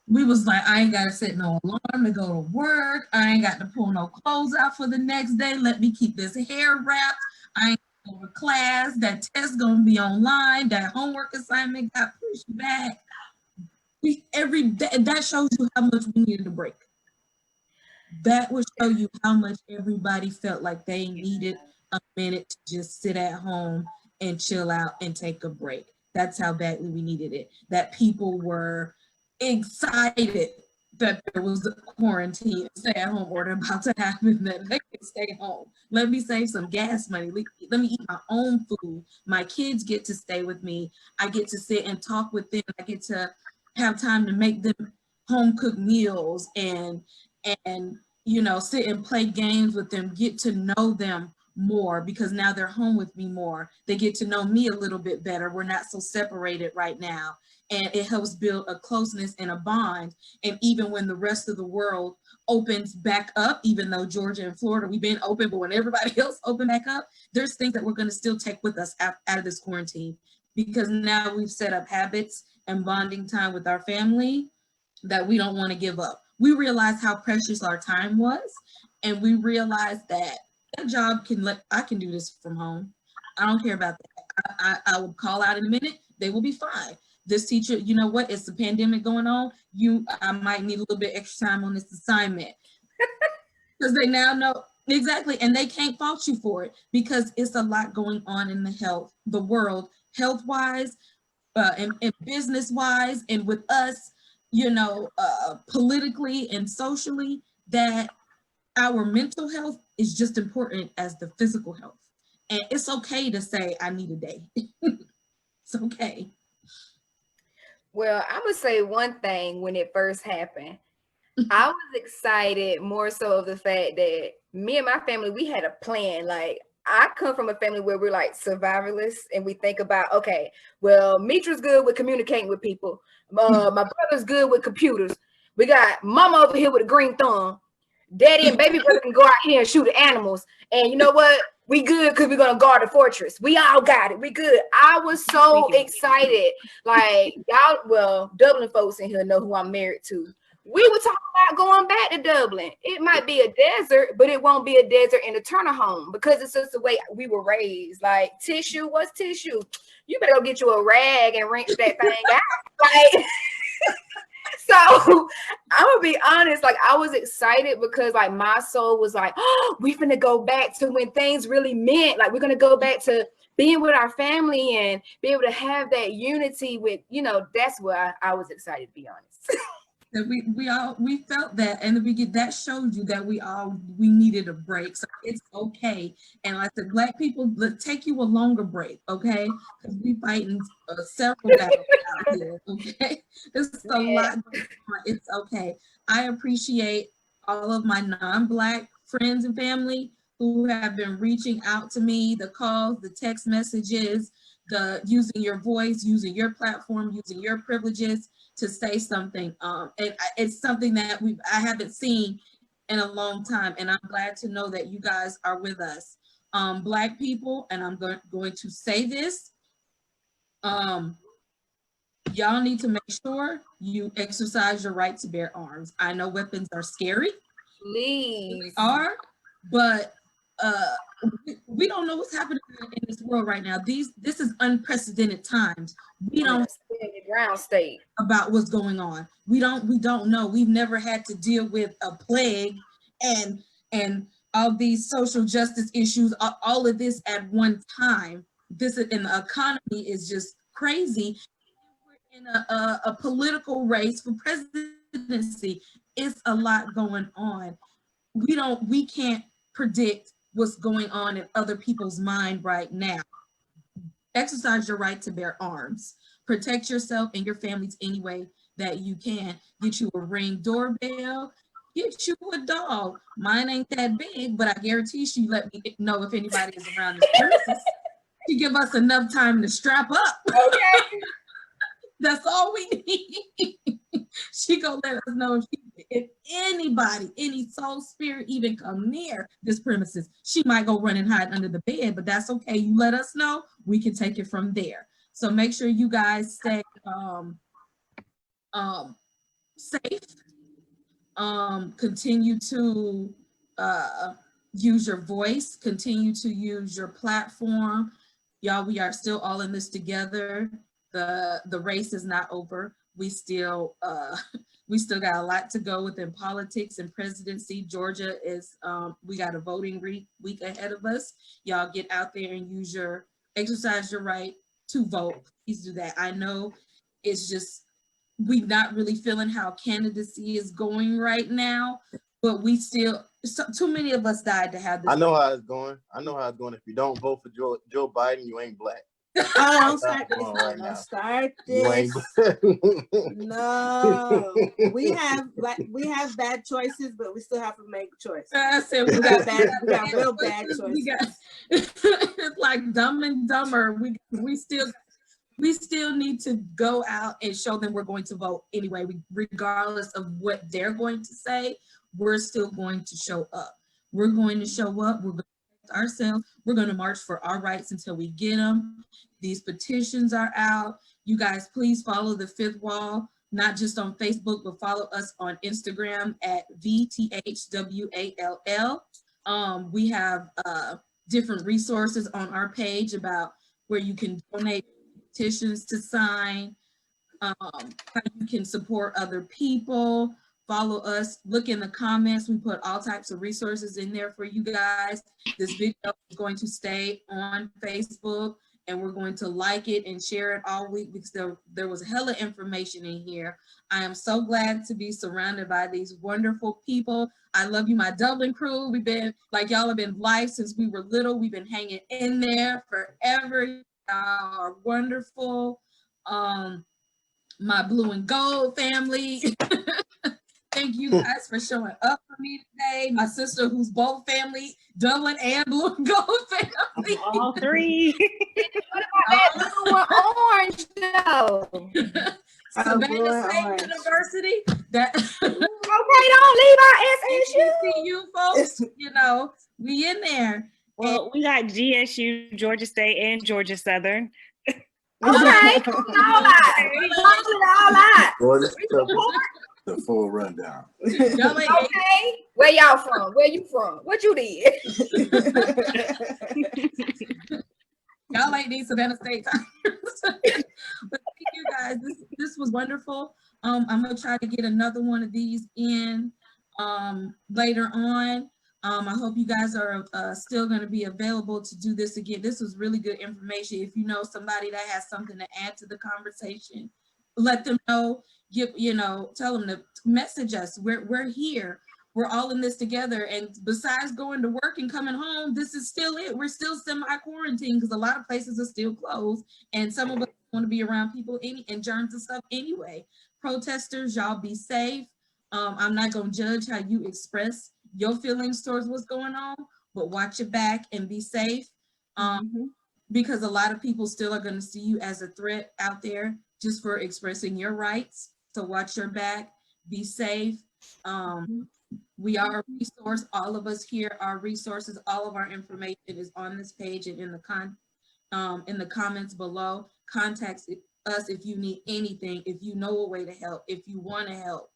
Speaker 1: we was like, I ain't got to set no alarm to go to work. I ain't got to pull no clothes out for the next day. Let me keep this hair wrapped. I ain't going to class. That test going to be online. That homework assignment got pushed back. Every day, that shows you how much we needed a break. That would show you how much everybody felt like they needed a minute to just sit at home and chill out and take a break. That's how badly we needed it. That people were excited that there was a quarantine, stay-at-home order about to happen, that they could stay home. Let me save some gas money. Let me eat my own food. My kids get to stay with me. I get to sit and talk with them. I get to have time to make them home-cooked meals and sit and play games with them, get to know them more, because now they're home with me more. They get to know me a little bit better. We're not so separated right now. And it helps build a closeness and a bond. And even when the rest of the world opens back up, even though Georgia and Florida, we've been open, but when everybody else open back up, there's things that we're going to still take with us out of this quarantine, because now we've set up habits and bonding time with our family that we don't want to give up. We realize how precious our time was, and we realize that job I can do this from home. I don't care about that. I will call out in a minute. They will be fine. This teacher, you know what? It's the pandemic going on. I might need a little bit extra time on this assignment, because they now know exactly, and they can't fault you for it, because it's a lot going on in the world, health-wise, and business-wise, and with us, politically and socially, that our mental health is just important as the physical health. And it's okay to say, I need a day. It's okay.
Speaker 9: Well, I'm gonna say one thing. When it first happened, I was excited more so of the fact that me and my family, we had a plan. Like, I come from a family where we're like survivalists, and we think about, okay, well, Mitra's good with communicating with people. My brother's good with computers. We got mama over here with a green thumb. Daddy and baby brother can go out here and shoot the animals. And you know what? We good because we're gonna guard the fortress. We all got it. We good. I was so excited. Like y'all, well, Dublin folks in here know who I'm married to. We were talking about going back to Dublin. It might be a desert, but it won't be a desert in a Turner home because it's just the way we were raised. Like tissue, what's tissue? You better go get you a rag and wrench that thing out. Like, so I'm gonna be honest, like I was excited because like my soul was like, oh, we finna go back to when things really meant. Like we're gonna go back to being with our family and be able to have that unity with, you know, that's why I was excited, to be honest.
Speaker 1: That we felt that, and that showed you that we needed a break. So it's okay. And like the Black people, take you a longer break, okay? Because we fighting several battles out here, okay? It's a lot going on. It's okay. I appreciate all of my non-Black friends and family who have been reaching out to me, the calls, the text messages, the using your voice, using your platform, using your privileges to say something. And it's something that I haven't seen in a long time. And I'm glad to know that you guys are with us. Black people, and I'm going to say this, y'all need to make sure you exercise your right to bear arms. I know weapons are scary.
Speaker 9: Please.
Speaker 1: They are, but we don't know what's happening in this world right now. This is unprecedented times. We don't
Speaker 9: in the ground state
Speaker 1: about what's going on. We don't know. We've never had to deal with a plague and all these social justice issues, all of this at one time. This and the economy is just crazy. We're in a political race for presidency. It's a lot going on. We can't predict what's going on in other people's mind right now. Exercise your right to bear arms. Protect yourself and your families any way that you can. Get you a Ring doorbell, get you a dog. Mine ain't that big, but I guarantee she let me know if anybody is around this premises. She give us enough time to strap up.
Speaker 9: okay.
Speaker 1: That's all we need. She gonna let us know if anybody, any soul spirit even come near this premises. She might go run and hide under the bed, but that's okay. You let us know, we can take it from there. So make sure you guys stay safe. Continue to use your voice, continue to use your platform. Y'all, we are still all in this together. The race is not over. We still got a lot to go within politics and presidency. Georgia is, we got a voting week ahead of us. Y'all get out there and exercise your right to vote. Please do that. I know it's just, we're not really feeling how candidacy is going right now, but we still, too many of us died to have this.
Speaker 5: I know how it's going. If you don't vote for Joe Biden, you ain't Black.
Speaker 6: Oh, don't start this. Don't start this. No, we have bad choices, but we still have to make a choice.
Speaker 1: I said
Speaker 6: we got real bad choices.
Speaker 1: It's like Dumb and Dumber. We still need to go out and show them we're going to vote anyway, regardless of what they're going to say. We're still going to show up. We're going to show up. We're going to protect ourselves. We're going to march for our rights until we get them. These petitions are out. You guys, please follow the Fifth Wall, not just on Facebook, but follow us on Instagram at VTHWALL. We have different resources on our page about where you can donate petitions to sign, how you can support other people. Follow us, look in the comments. We put all types of resources in there for you guys. This video is going to stay on Facebook, and we're going to like it and share it all week because there was hella information in here. I am so glad to be surrounded by these wonderful people. I love you, my Dublin crew. We've been, like, y'all have been live since we were little. We've been hanging in there forever. Y'all are wonderful. My blue and gold family. Thank you guys for showing up for me today. My sister, who's both family, Dublin and blue and gold family.
Speaker 3: All three.
Speaker 9: What about that blue and orange though?
Speaker 1: Savannah
Speaker 6: boy,
Speaker 1: State
Speaker 6: orange.
Speaker 1: University, that
Speaker 9: Okay, don't leave our SSU.
Speaker 1: you folks, you know, we in there.
Speaker 3: Well, we got GSU, Georgia State, and Georgia Southern.
Speaker 9: All right, come on, all right. All right.
Speaker 5: Georgia
Speaker 9: We
Speaker 5: Southern.
Speaker 9: support.
Speaker 7: The full rundown.
Speaker 1: Y'all ain't
Speaker 9: Okay. Where y'all from? Where you from? What you did?
Speaker 1: Y'all ain't need Savannah State time. But thank you guys. This was wonderful. I'm gonna try to get another one of these in later on. I hope you guys are still gonna be available to do this again. This was really good information. If you know somebody that has something to add to the conversation, let them know. Tell them to message us. We're here. We're all in this together. And besides going to work and coming home, this is still it. We're still semi-quarantined because a lot of places are still closed. And some of us want to be around people and germs and stuff anyway. Protesters, y'all be safe. I'm not going to judge how you express your feelings towards what's going on, but watch your back and be safe. Because a lot of people still are going to see you as a threat out there just for expressing your rights. So watch your back, be safe. We are a resource. All of us here are resources. All of our information is on this page and in the comments below. Contact us if you need anything, if you know a way to help, if you want to help.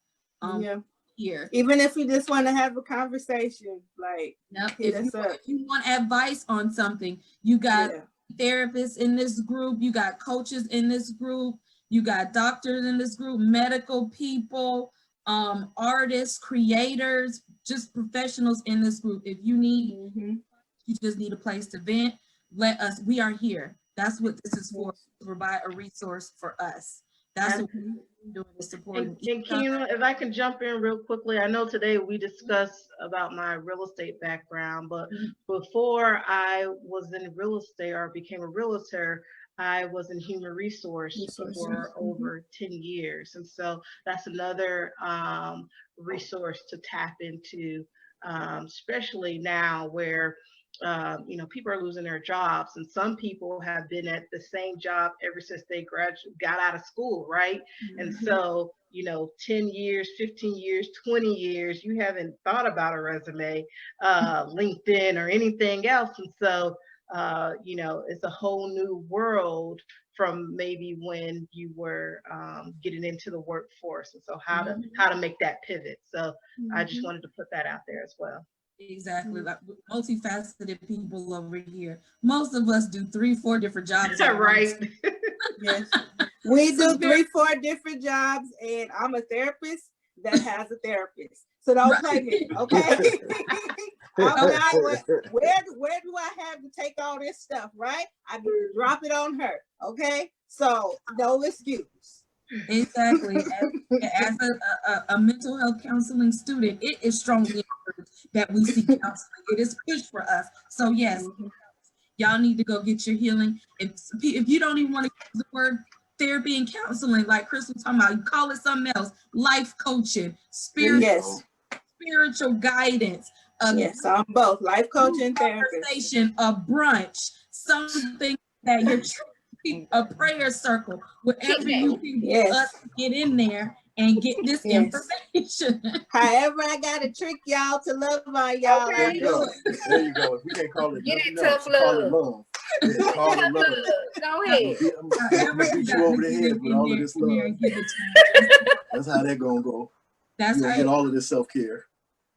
Speaker 1: Here.
Speaker 6: Even if you just want to have a conversation, like,
Speaker 1: Yep.
Speaker 6: hit
Speaker 1: If
Speaker 6: us up.
Speaker 1: you want advice on something, you got therapists in this group, you got coaches in this group, you got doctors in this group, medical people, artists, creators, just professionals in this group. If you need, you just need a place to vent, let us, we are here. That's what this is for, to provide a resource for us. That's what we're doing, is supporting.
Speaker 2: And Kima, if I can jump in real quickly, I know today we discussed about my real estate background, but before I was in real estate or became a realtor, I was in human resource for over 10 years. And so that's another resource to tap into, especially now where people are losing their jobs, and some people have been at the same job ever since they got out of school, right? And so, 10 years, 15 years, 20 years, you haven't thought about a resume, LinkedIn or anything else. And so, it's a whole new world from maybe when you were getting into the workforce. And so how to make that pivot. So I just wanted to put that out there as well.
Speaker 1: Exactly, like multifaceted people over here. Most of us do 3-4 different jobs.
Speaker 2: Right.
Speaker 6: Yes. We do 3-4 different jobs, and I'm a therapist that has a therapist. So don't play me, okay? I'm not, where do I have to take all this stuff, right? I get to drop it on her, okay? So no excuse.
Speaker 1: Exactly. As a mental health counseling student, it is strongly encouraged that we seek counseling. It is pushed for us. So yes, y'all need to go get your healing. If you don't even want to use the word therapy and counseling, like Chris was talking about, you call it something else, life coaching, spiritual guidance.
Speaker 6: Yes, I'm both life coach and therapist.
Speaker 1: Conversation, a brunch, something that you're a prayer circle, wherever you can get us to get in there and get this information.
Speaker 6: However, I gotta trick y'all to love on y'all.
Speaker 7: There
Speaker 6: I
Speaker 7: you
Speaker 6: do
Speaker 7: go.
Speaker 6: it.
Speaker 7: There you go. If we can't call it
Speaker 9: Get
Speaker 7: nothing
Speaker 9: it,
Speaker 7: else,
Speaker 9: tough
Speaker 7: call it
Speaker 9: love.
Speaker 7: love. Yeah, call it love.
Speaker 9: Go ahead.
Speaker 7: I'm gonna beat you over the head with all of this love. That's how that gonna go.
Speaker 1: That's
Speaker 7: you gonna get all of this self-care.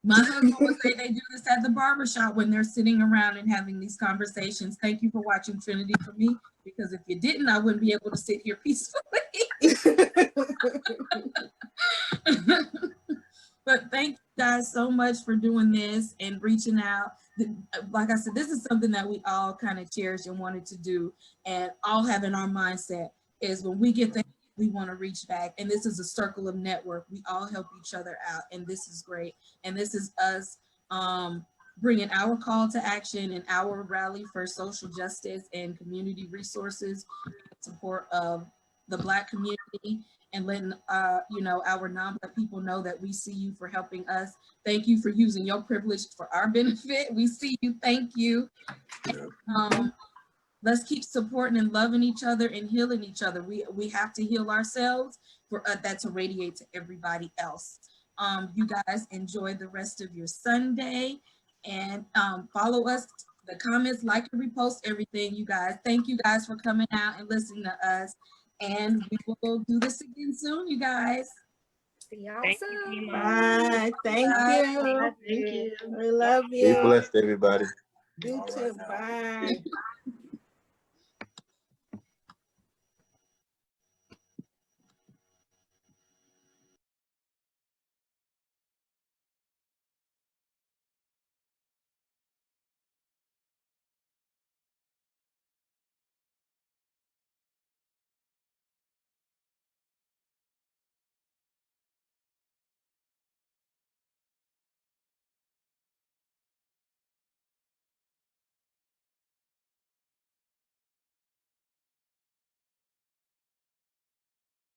Speaker 1: My husband would say they do this at the barbershop when they're sitting around and having these conversations. Thank you for watching Trinity for me, because if you didn't, I wouldn't be able to sit here peacefully. But thank you guys so much for doing this and reaching out. Like I said, this is something that we all kind of cherish and wanted to do, and all have in our mindset is when we get there, we want to reach back. And this is a circle of network. We all help each other out, and this is great. And this is us bringing our call to action and our rally for social justice and community resources in support of the Black community, and letting our non-Black people know that we see you for helping us. Thank you for using your privilege for our benefit. We see you. Thank you. Let's keep supporting and loving each other and healing each other. We have to heal ourselves for that to radiate to everybody else. You guys enjoy the rest of your Sunday, and follow us, the comments, like and repost everything, you guys. Thank you guys for coming out and listening to us. And we will do this again soon, you guys.
Speaker 9: See y'all
Speaker 3: Thank you,
Speaker 9: soon.
Speaker 3: Tima.
Speaker 6: Bye. Thank
Speaker 1: Bye.
Speaker 6: you.
Speaker 2: Thank you.
Speaker 6: We love
Speaker 5: Be
Speaker 6: you.
Speaker 5: blessed, everybody.
Speaker 6: You too. Bye.